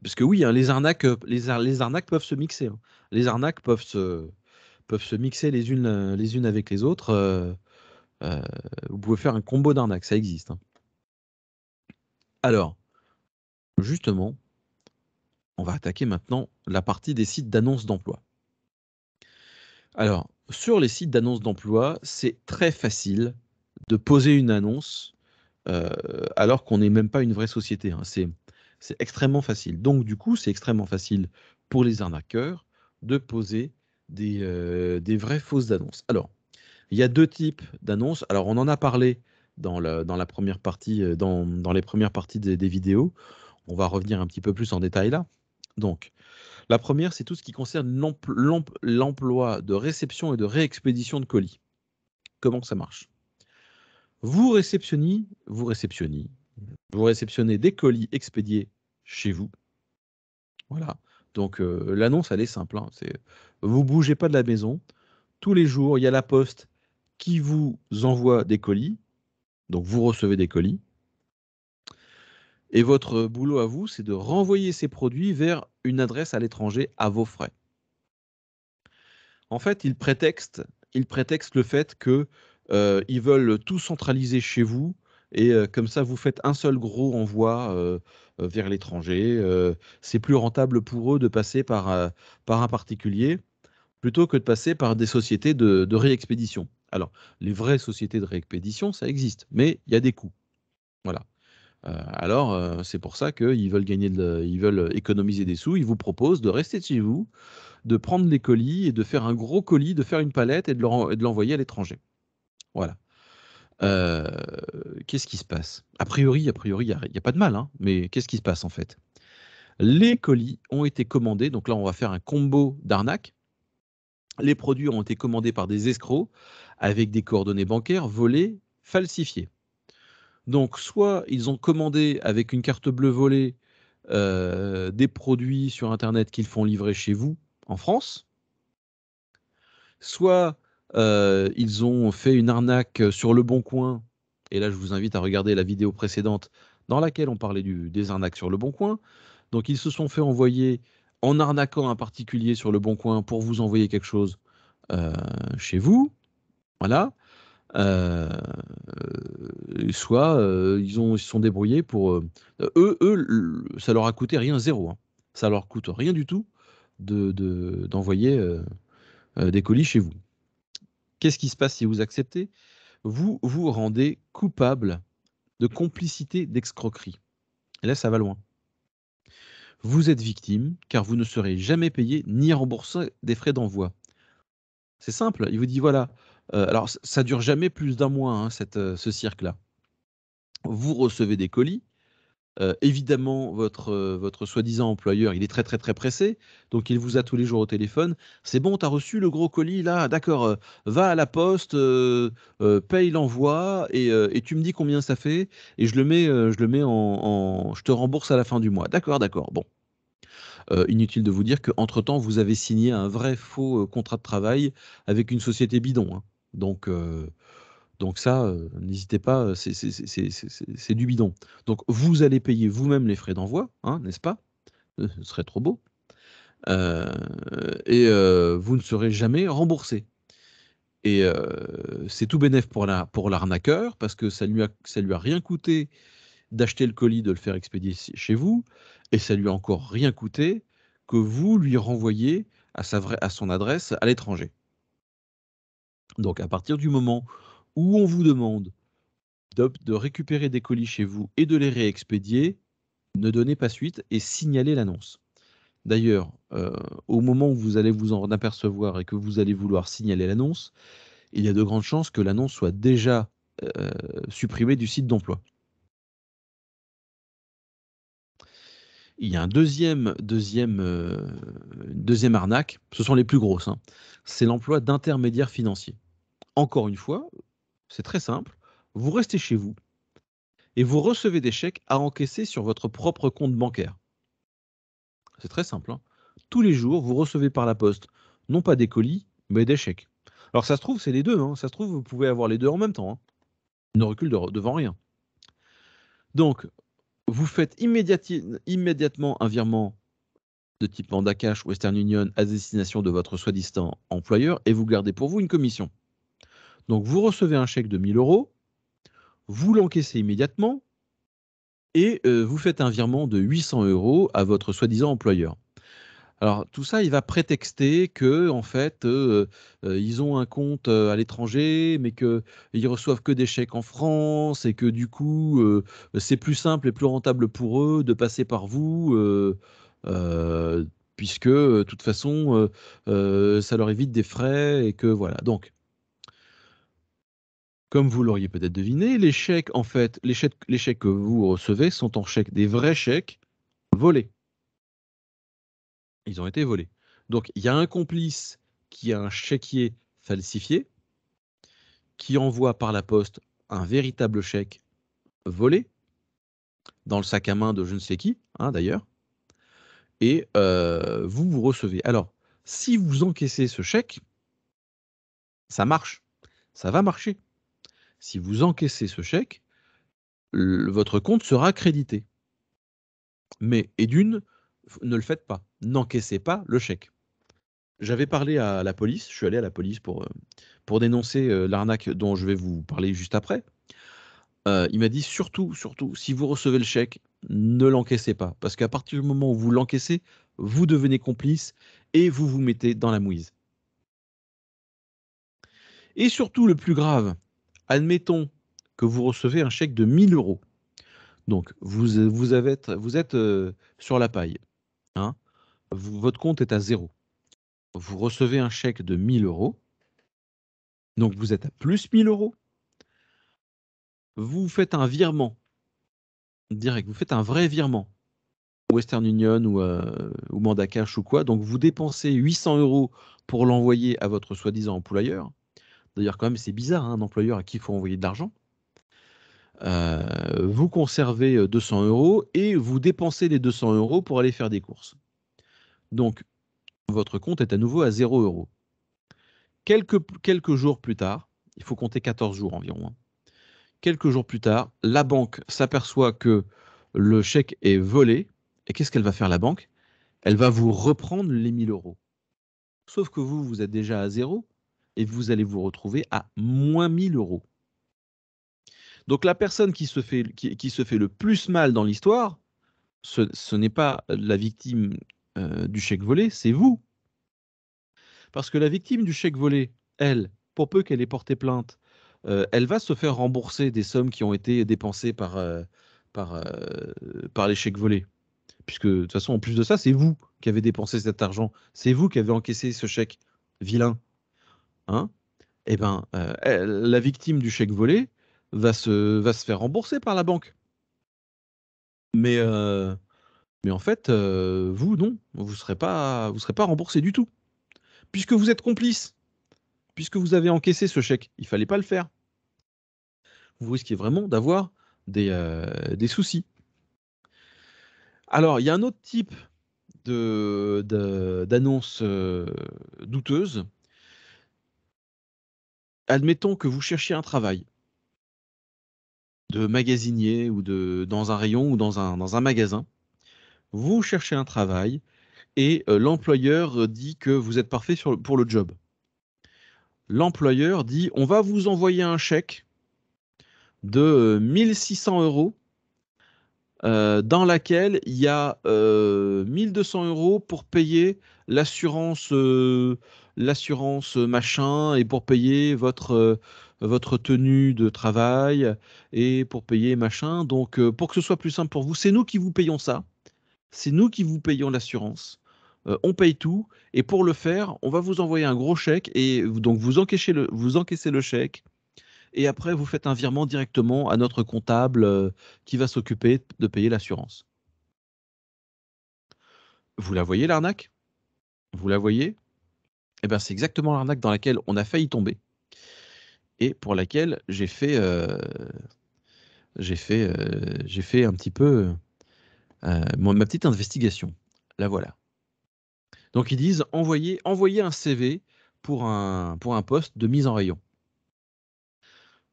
Parce que oui, hein, les arnaques peuvent se mixer. Hein. Les arnaques peuvent se mixer les unes avec les autres. Vous pouvez faire un combo d'arnaque, ça existe, hein. Alors, justement, on va attaquer maintenant la partie des sites d'annonces d'emploi. Alors, sur les sites d'annonces d'emploi, c'est très facile de poser une annonce alors qu'on n'est même pas une vraie société, hein. C'est extrêmement facile. Donc, du coup, c'est extrêmement facile pour les arnaqueurs de poser des vraies fausses annonces. Alors, il y a deux types d'annonces. Alors, on en a parlé dans la première partie, dans les premières parties des vidéos. On va revenir un petit peu plus en détail là. Donc, la première, c'est tout ce qui concerne l'emploi de réception et de réexpédition de colis. Comment ça marche? Vous réceptionnez des colis expédiés chez vous. Voilà. Donc, l'annonce, elle est simple, hein. Vous bougez pas de la maison. Tous les jours, il y a la poste qui vous envoie des colis. Donc, vous recevez des colis. Et votre boulot à vous, c'est de renvoyer ces produits vers une adresse à l'étranger à vos frais. En fait, ils prétextent le fait que ils veulent tout centraliser chez vous et comme ça, vous faites un seul gros envoi vers l'étranger. C'est plus rentable pour eux de passer par un particulier plutôt que de passer par des sociétés de réexpédition. Alors, les vraies sociétés de réexpédition, ça existe, mais il y a des coûts. Voilà. Alors, c'est pour ça qu'ils veulent ils veulent économiser des sous. Ils vous proposent de rester chez vous, de prendre les colis et de faire un gros colis, de faire une palette et de l'envoyer à l'étranger. Voilà. Euh, Qu'est-ce qui se passe? A priori, il y a pas de mal, hein, mais qu'est-ce qui se passe en fait? Les colis ont été commandés, donc là on va faire un combo d'arnaque. Les produits ont été commandés par des escrocs avec des coordonnées bancaires volées, falsifiées. Donc soit ils ont commandé avec une carte bleue volée des produits sur Internet qu'ils font livrer chez vous en France, soit ils ont fait une arnaque sur Le Bon Coin, et là je vous invite à regarder la vidéo précédente dans laquelle on parlait des arnaques sur Le Bon Coin. Donc ils se sont fait envoyer en arnaquant un particulier sur Le Bon Coin pour vous envoyer quelque chose chez vous. Voilà. Euh, Soit ils se sont débrouillés pour... ça leur a coûté rien, zéro, hein. Ça leur coûte rien du tout d'envoyer des colis chez vous. Qu'est-ce qui se passe si vous acceptez? Vous vous rendez coupable de complicité d'escroquerie. Et là, ça va loin. Vous êtes victime car vous ne serez jamais payé ni remboursé des frais d'envoi. C'est simple, il vous dit voilà. Alors, ça dure jamais plus d'un mois, hein, ce cirque-là. Vous recevez des colis. Évidemment, votre soi-disant employeur, il est très, très, très pressé, donc il vous a tous les jours au téléphone. «C'est bon, tu as reçu le gros colis là? D'accord, va à la poste, paye l'envoi et tu me dis combien ça fait et je te rembourse à la fin du mois». «D'accord, d'accord». Bon, inutile de vous dire qu'entre temps, vous avez signé un vrai faux, contrat de travail avec une société bidon, hein. Donc ça, n'hésitez pas, c'est du bidon. Donc vous allez payer vous-même les frais d'envoi, hein, n'est-ce pas? Ce serait trop beau. Heu vous ne serez jamais remboursé et c'est tout bénef pour l'arnaqueur parce que ça lui a rien coûté d'acheter le colis, de le faire expédier chez vous et ça lui a encore rien coûté que vous lui renvoyiez à son adresse à l'étranger. Donc à partir du moment où on vous demande de récupérer des colis chez vous et de les réexpédier, ne donnez pas suite et signalez l'annonce. D'ailleurs, au moment où vous allez vous en apercevoir et que vous allez vouloir signaler l'annonce, il y a de grandes chances que l'annonce soit déjà supprimée du site d'emploi. Il y a une deuxième arnaque, ce sont les plus grosses, hein. C'est l'emploi d'intermédiaires financiers. Encore une fois, c'est très simple, vous restez chez vous et vous recevez des chèques à encaisser sur votre propre compte bancaire. C'est très simple, hein. Tous les jours, vous recevez par la poste, non pas des colis, mais des chèques. Alors ça se trouve, c'est les deux, hein. Ça se trouve, vous pouvez avoir les deux en même temps, hein. Ne recule devant rien. Donc, vous faites immédiatement un virement de type Manda Cash, Western Union à destination de votre soi-disant employeur et vous gardez pour vous une commission. Donc vous recevez un chèque de 1 000 €, vous l'encaissez immédiatement et vous faites un virement de 800 € à votre soi-disant employeur. Alors tout ça, il va prétexter que en fait, ils ont un compte, à l'étranger, mais qu'ils reçoivent que des chèques en France et que du coup, c'est plus simple et plus rentable pour eux de passer par vous, puisque, de toute façon, ça leur évite des frais et que voilà. Donc, comme vous l'auriez peut-être deviné, les chèques en fait, les chèques que vous recevez sont en chèques des vrais chèques volés. Ils ont été volés. Donc il y a un complice qui a un chéquier falsifié, qui envoie par la poste un véritable chèque volé, dans le sac à main de je ne sais qui, hein, d'ailleurs, et vous recevez. Alors, si vous encaissez ce chèque, ça marche, ça va marcher. Si vous encaissez ce chèque, votre compte sera crédité. Mais, et d'une, ne le faites pas, n'encaissez pas le chèque. J'avais parlé à la police, je suis allé à la police pour dénoncer l'arnaque dont je vais vous parler juste après. Il m'a dit surtout, surtout, si vous recevez le chèque, ne l'encaissez pas. Parce qu'à partir du moment où vous l'encaissez, vous devenez complice et vous vous mettez dans la mouise. Et surtout, le plus grave, admettons que vous recevez un chèque de 1 000 €. Donc, vous êtes sur la paille. Hein, votre compte est à 0. Vous recevez un chèque de 1 000 €. Donc, vous êtes à plus 1 000 €. Vous faites un virement direct, vous faites un vrai virement, Western Union ou Manda Cash ou quoi. Donc vous dépensez 800 € pour l'envoyer à votre soi-disant employeur. D'ailleurs, quand même, c'est bizarre, hein, un employeur à qui il faut envoyer de l'argent. Vous conservez 200 € et vous dépensez les 200 € pour aller faire des courses. Donc, votre compte est à nouveau à 0 €. Quelques jours plus tard, il faut compter 14 jours environ, hein. Quelques jours plus tard, la banque s'aperçoit que le chèque est volé. Et qu'est-ce qu'elle va faire, la banque? Elle va vous reprendre les 1 000 €. Sauf que vous, vous êtes déjà à 0 et vous allez vous retrouver à moins 1 000 €. Donc la personne qui se fait le plus mal dans l'histoire, ce n'est pas la victime du chèque volé, c'est vous. Parce que la victime du chèque volé, elle, pour peu qu'elle ait porté plainte, elle va se faire rembourser des sommes qui ont été dépensées par, par les chèques volés. Puisque de toute façon, en plus de ça, c'est vous qui avez dépensé cet argent. C'est vous qui avez encaissé ce chèque vilain. Hein? Eh ben, la victime du chèque volé va se faire rembourser par la banque. Mais, en fait, vous, non, vous serez pas remboursé du tout. Puisque vous êtes complice, puisque vous avez encaissé ce chèque, il fallait pas le faire. Vous risquez vraiment d'avoir des soucis. Alors, il y a un autre type d'annonce douteuse. Admettons que vous cherchiez un travail de magasinier ou dans un rayon ou dans un magasin. Vous cherchez un travail et l'employeur dit que vous êtes parfait pour le job. L'employeur dit: «On va vous envoyer un chèque de 1 600 €, dans laquelle il y a 1 200 € pour payer l'assurance, machin et pour payer votre tenue de travail et pour payer machin. Donc pour que ce soit plus simple pour vous, c'est nous qui vous payons ça. C'est nous qui vous payons l'assurance. On paye tout et pour le faire, on va vous envoyer un gros chèque et donc vous encaissez le chèque et après vous faites un virement directement à notre comptable, qui va s'occuper de payer l'assurance». Vous la voyez, l'arnaque? Vous la voyez? Eh ben, c'est exactement l'arnaque dans laquelle on a failli tomber et pour laquelle j'ai fait un petit peu, ma petite investigation. La voilà. Donc ils disent: «Envoyez un CV pour un poste de mise en rayon».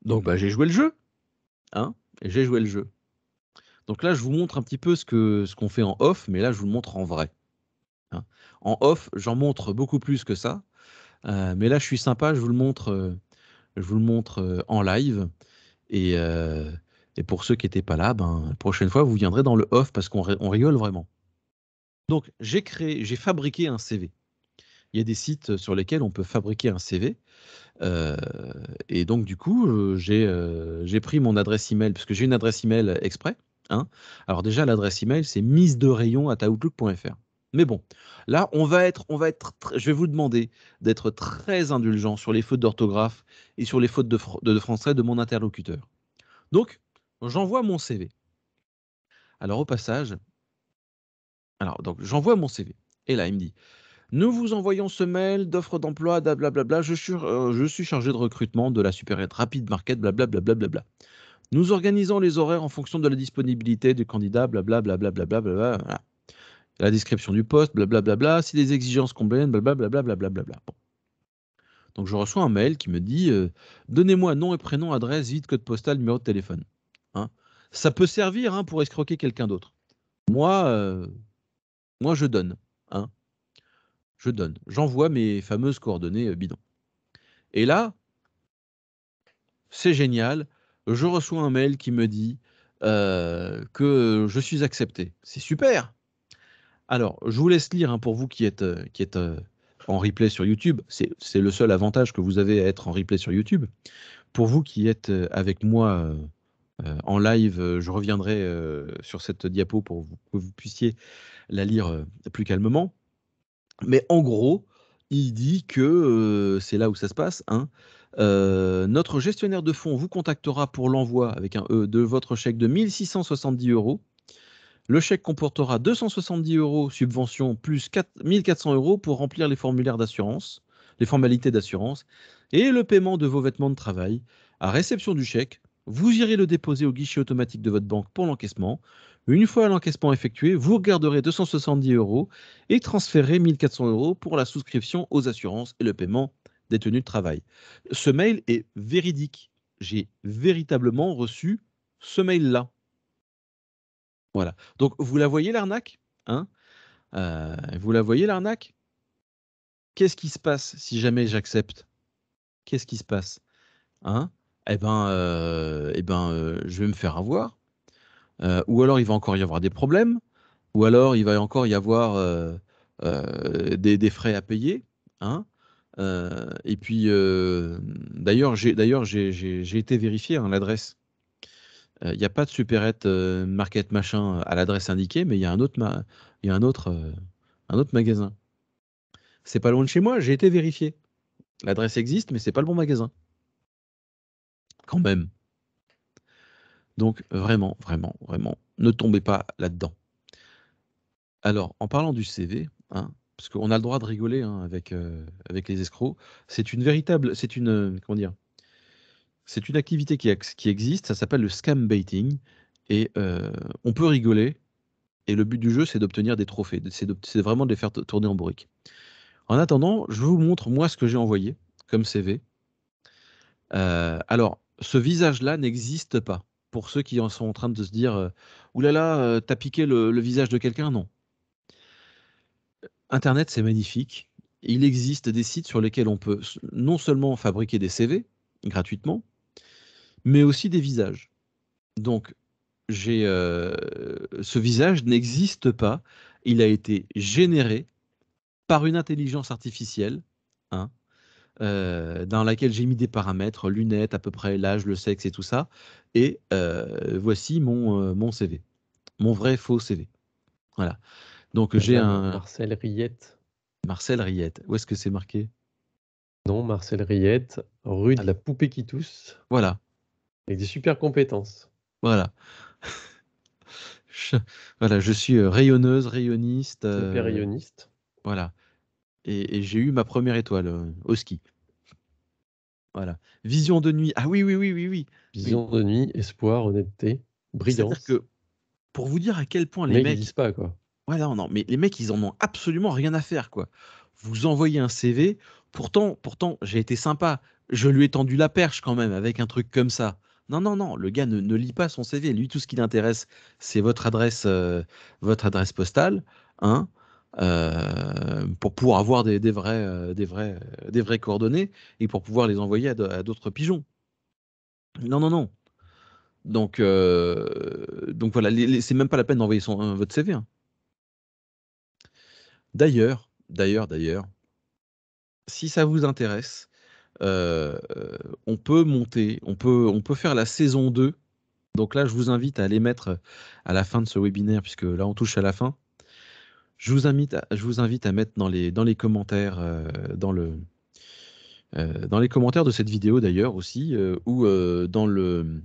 Donc bah, j'ai joué le jeu, hein, j'ai joué le jeu. Donc là, je vous montre un petit peu ce qu'on fait en off, mais là, je vous le montre en vrai. hein. En off, j'en montre beaucoup plus que ça. Mais là, je suis sympa, je vous le montre, en live. Et, euh, et pour ceux qui n'étaient pas là, la prochaine fois, vous viendrez dans le off parce on rigole vraiment. Donc, j'ai fabriqué un CV. Il y a des sites sur lesquels on peut fabriquer un CV. euh, et donc, du coup, j'ai pris mon adresse email, parce que j'ai une adresse email exprès, hein. Alors déjà, l'adresse email, c'est mise-de-rayon@outlook.fr. Mais bon, là, je vais vous demander d'être très indulgent sur les fautes d'orthographe et sur les fautes de français de mon interlocuteur. Donc, j'envoie mon CV. Alors, au passage, donc j'envoie mon CV. Et là, il me dit, nous vous envoyons ce mail d'offre d'emploi, blablabla. Je suis chargé de recrutement de la supérette Rapid Market, blablabla. Nous organisons les horaires en fonction de la disponibilité du candidat, blablabla. Voilà. La description du poste, blablabla. Si les exigences conviennent, blablabla. Bon. Donc je reçois un mail qui me dit donnez-moi nom et prénom, adresse, vite, code postal, numéro de téléphone. Hein. Ça peut servir, hein, pour escroquer quelqu'un d'autre. Moi, je donne. Hein. Je donne. J'envoie mes fameuses coordonnées bidons. Et là, c'est génial. Je reçois un mail qui me dit que je suis accepté. C'est super. Alors, je vous laisse lire, hein, pour vous qui êtes en replay sur YouTube. C'est le seul avantage que vous avez à être en replay sur YouTube. Pour vous qui êtes avec moi en live, je reviendrai sur cette diapo pour que vous puissiez la lire plus calmement. Mais en gros, il dit que c'est là où ça se passe, hein. Notre gestionnaire de fonds vous contactera pour l'envoi, avec un E, de votre chèque de 1 670 €. Le chèque comportera 270 € subvention plus 1 400 € pour remplir les formulaires d'assurance, les formalités d'assurance, et le paiement de vos vêtements de travail. À réception du chèque, vous irez le déposer au guichet automatique de votre banque pour l'encaissement. Une fois l'encaissement effectué, vous regarderez 270 € et transférez 1 400 € pour la souscription aux assurances et le paiement des tenues de travail. Ce mail est véridique. J'ai véritablement reçu ce mail-là. Voilà. Donc, vous la voyez l'arnaque, hein? Vous la voyez l'arnaque? Qu'est-ce qui se passe si jamais j'accepte? Qu'est-ce qui se passe? Hein? Je vais me faire avoir, ou alors il va encore y avoir des problèmes, ou alors il va encore y avoir des frais à payer, hein? Et puis, j'ai été vérifier, hein, l'adresse. Il n'y a pas de supérette market machin à l'adresse indiquée, mais il y a il y a un autre magasin. C'est pas loin de chez moi, j'ai été vérifier. L'adresse existe, mais c'est pas le bon magasin. Quand même. Donc vraiment, vraiment, vraiment, ne tombez pas là-dedans. Alors, en parlant du CV, hein, parce qu'on a le droit de rigoler, hein, avec les escrocs, c'est comment dire, c'est une activité qui existe, ça s'appelle le scam baiting, et on peut rigoler, et le but du jeu, c'est d'obtenir des trophées, c'est vraiment de les faire tourner en bourrique. En attendant, je vous montre moi ce que j'ai envoyé comme CV. Alors, ce visage-là n'existe pas. Pour ceux qui en sont en train de se dire ouh là là, t'as piqué le visage de quelqu'un, non. Internet, c'est magnifique. Il existe des sites sur lesquels on peut non seulement fabriquer des CV gratuitement, mais aussi des visages. Donc, ce visage n'existe pas. Il a été généré par une intelligence artificielle, hein, dans laquelle j'ai mis des paramètres, lunettes, à peu près l'âge, le sexe et tout ça. Et voici mon CV, mon vrai faux CV. Voilà. Donc j'ai un Marcel Riette. Marcel Riette. Où est-ce que c'est marqué? Non, Marcel Riette, rue de la Poupée qui tousse, Voilà, avec des super compétences. voilà. Je, voilà, je suis rayonneuse, rayonniste. Super rayonniste. Voilà. Et j'ai eu ma première étoile au ski. Voilà. Vision de nuit. Ah oui, oui, oui, oui, oui. Oui. Vision de nuit, espoir, honnêteté, C'est-à-dire brillance. que pour vous dire à quel point Les les mecs, ils mecs. disent pas, quoi. Ouais, non, non, mais les mecs, ils en ont absolument rien à faire, quoi. Vous envoyez un CV, pourtant, j'ai été sympa. Je lui ai tendu la perche quand même avec un truc comme ça. Non, non, non, le gars ne lit pas son CV. Lui, tout ce qui l'intéresse, c'est votre adresse postale, hein. pour pouvoir avoir des vraies coordonnées et pour pouvoir les envoyer à d'autres pigeons. Non, non, non. Donc voilà, c'est même pas la peine d'envoyer votre CV, hein. D'ailleurs, si ça vous intéresse, euh, on peut on peut faire la saison 2. Donc là, je vous invite à aller mettre à la fin de ce webinaire, puisque là, on touche à la fin. Je vous invite à mettre dans les commentaires, dans les commentaires de cette vidéo d'ailleurs aussi, ou dans le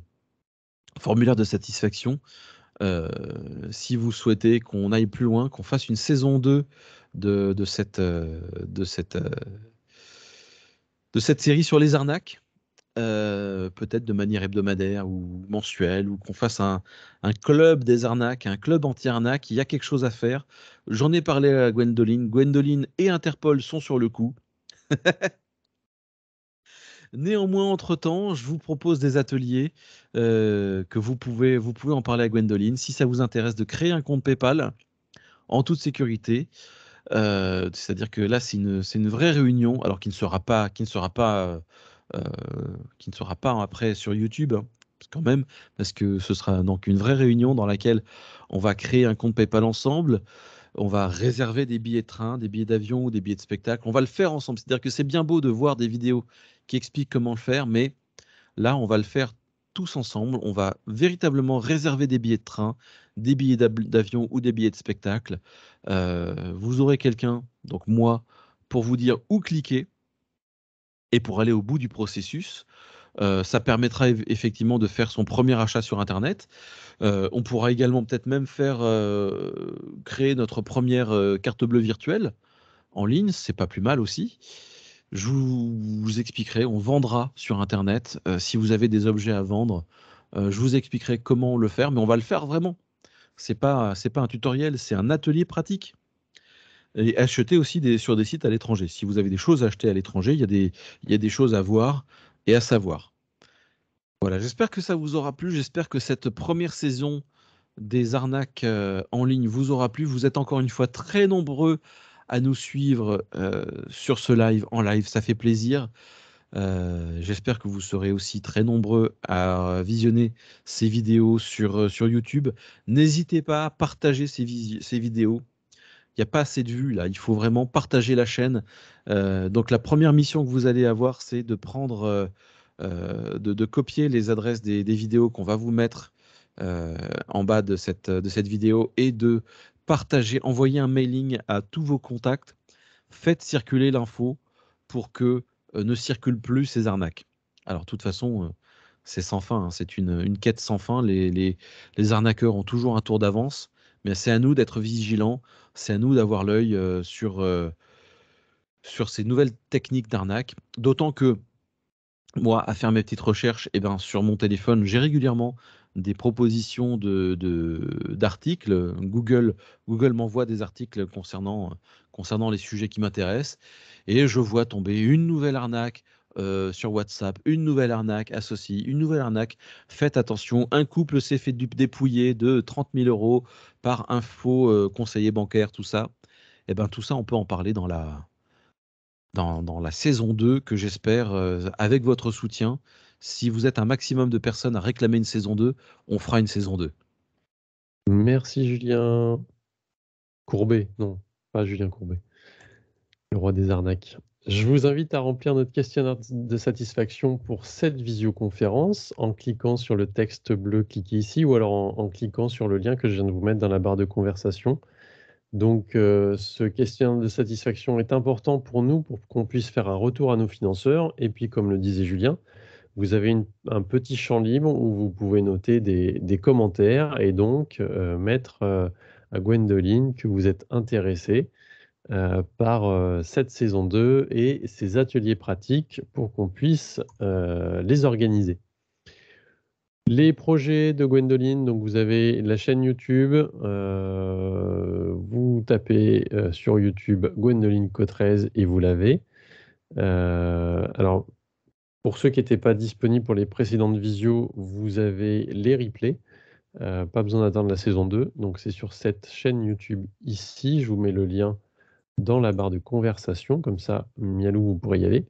formulaire de satisfaction, euh, si vous souhaitez qu'on aille plus loin, qu'on fasse une saison 2 de cette série sur les arnaques, peut-être de manière hebdomadaire ou mensuelle, ou qu'on fasse un club des arnaques, un club anti-arnaque. Il y a quelque chose à faire. J'en ai parlé à Gwendoline. Gwendoline et Interpol sont sur le coup. Néanmoins, entre-temps, je vous propose des ateliers que vous pouvez en parler à Gwendoline. Si ça vous intéresse de créer un compte PayPal en toute sécurité, c'est-à-dire que là, c'est une vraie réunion, alors euh, qui ne sera pas après sur YouTube, hein, quand même, parce que ce sera donc une vraie réunion dans laquelle on va créer un compte PayPal ensemble. On va réserver des billets de train, des billets d'avion ou des billets de spectacle. On va le faire ensemble. C'est-à-dire que c'est bien beau de voir des vidéos qui expliquent comment le faire, mais là, on va le faire tous ensemble. On va véritablement réserver des billets de train, des billets d'avion ou des billets de spectacle. Vous aurez quelqu'un, donc moi, pour vous dire où cliquer et pour aller au bout du processus. Ça permettra effectivement de faire son premier achat sur Internet. On pourra également peut-être même créer notre première carte bleue virtuelle en ligne, c'est pas plus mal aussi. Je vous expliquerai, on vendra sur Internet. Si vous avez des objets à vendre, je vous expliquerai comment le faire, mais on va le faire vraiment. C'est pas un tutoriel, c'est un atelier pratique. Et acheter aussi sur des sites à l'étranger. Si vous avez des choses à acheter à l'étranger, il y a des choses à voir et à savoir. Voilà, j'espère que ça vous aura plu. J'espère que cette première saison des arnaques en ligne vous aura plu. Vous êtes encore une fois très nombreux à nous suivre sur ce live, en live. Ça fait plaisir. J'espère que vous serez aussi très nombreux à visionner ces vidéos sur YouTube. N'hésitez pas à partager ces vidéos. Il n'y a pas assez de vues là. Il faut vraiment partager la chaîne. Donc la première mission que vous allez avoir, c'est de prendre, de copier les adresses des vidéos qu'on va vous mettre en bas de cette vidéo et de partager, envoyer un mailing à tous vos contacts. Faites circuler l'info pour que ne circulent plus ces arnaques. Alors, de toute façon, c'est sans fin, hein. C'est une quête sans fin. Les arnaqueurs ont toujours un tour d'avance, mais c'est à nous d'être vigilants. C'est à nous d'avoir l'œil sur ces nouvelles techniques d'arnaque. D'autant que moi, à faire mes petites recherches, eh ben, sur mon téléphone, j'ai régulièrement des propositions d'articles. Google m'envoie des articles concernant les sujets qui m'intéressent. Et je vois tomber une nouvelle arnaque sur WhatsApp, une nouvelle arnaque associée, une nouvelle arnaque. Faites attention, un couple s'est fait dépouiller de 30 000 euros par un faux conseiller bancaire, tout ça. Eh ben, tout ça, on peut en parler dans la saison 2 que j'espère, avec votre soutien. Si vous êtes un maximum de personnes à réclamer une saison 2, on fera une saison 2. Merci Julien Courbet. Non, pas Julien Courbet, le roi des arnaques. Je vous invite à remplir notre questionnaire de satisfaction pour cette visioconférence en cliquant sur le texte bleu, cliquez ici, ou alors en cliquant sur le lien que je viens de vous mettre dans la barre de conversation. Donc, ce questionnaire de satisfaction est important pour nous, pour qu'on puisse faire un retour à nos financeurs. Et puis, comme le disait Julien, vous avez un petit champ libre où vous pouvez noter des commentaires et donc mettre à Gwendoline que vous êtes intéressé par cette saison 2 et ces ateliers pratiques pour qu'on puisse les organiser. Les projets de Gwendoline, donc vous avez la chaîne YouTube, vous tapez sur YouTube Gwendoline Cotrez et vous l'avez. Alors, pour ceux qui n'étaient pas disponibles pour les précédentes visios, vous avez les replays Pas besoin d'attendre la saison 2. Donc c'est sur cette chaîne YouTube ici. Je vous mets le lien dans la barre de conversation. Comme ça, mialou, vous pourrez y aller.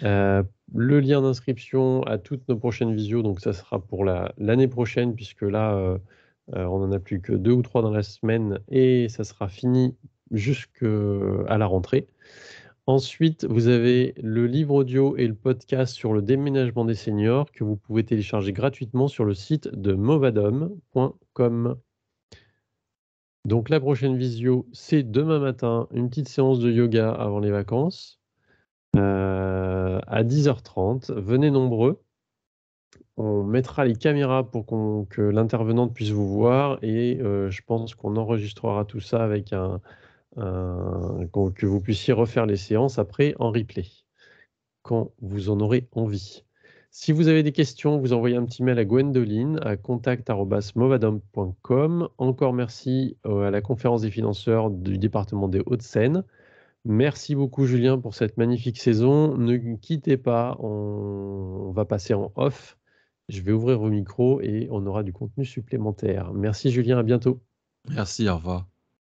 Le lien d'inscription à toutes nos prochaines visios, donc ça sera pour l'année prochaine, puisque là, on n'en a plus que 2 ou 3 dans la semaine et ça sera fini jusqu'à la rentrée. Ensuite, vous avez le livre audio et le podcast sur le déménagement des seniors que vous pouvez télécharger gratuitement sur le site de movadom.com. Donc la prochaine visio, c'est demain matin, une petite séance de yoga avant les vacances, à 10h30. Venez nombreux. On mettra les caméras pour que l'intervenante puisse vous voir et je pense qu'on enregistrera tout ça avec que vous puissiez refaire les séances après en replay, quand vous en aurez envie. Si vous avez des questions, vous envoyez un petit mail à Gwendoline à contact@movadom.com. Encore merci à la conférence des financeurs du département des Hauts-de-Seine. Merci beaucoup Julien pour cette magnifique saison. Ne quittez pas, on va passer en off. Je vais ouvrir vos micros et on aura du contenu supplémentaire. Merci Julien, à bientôt. Merci, au revoir.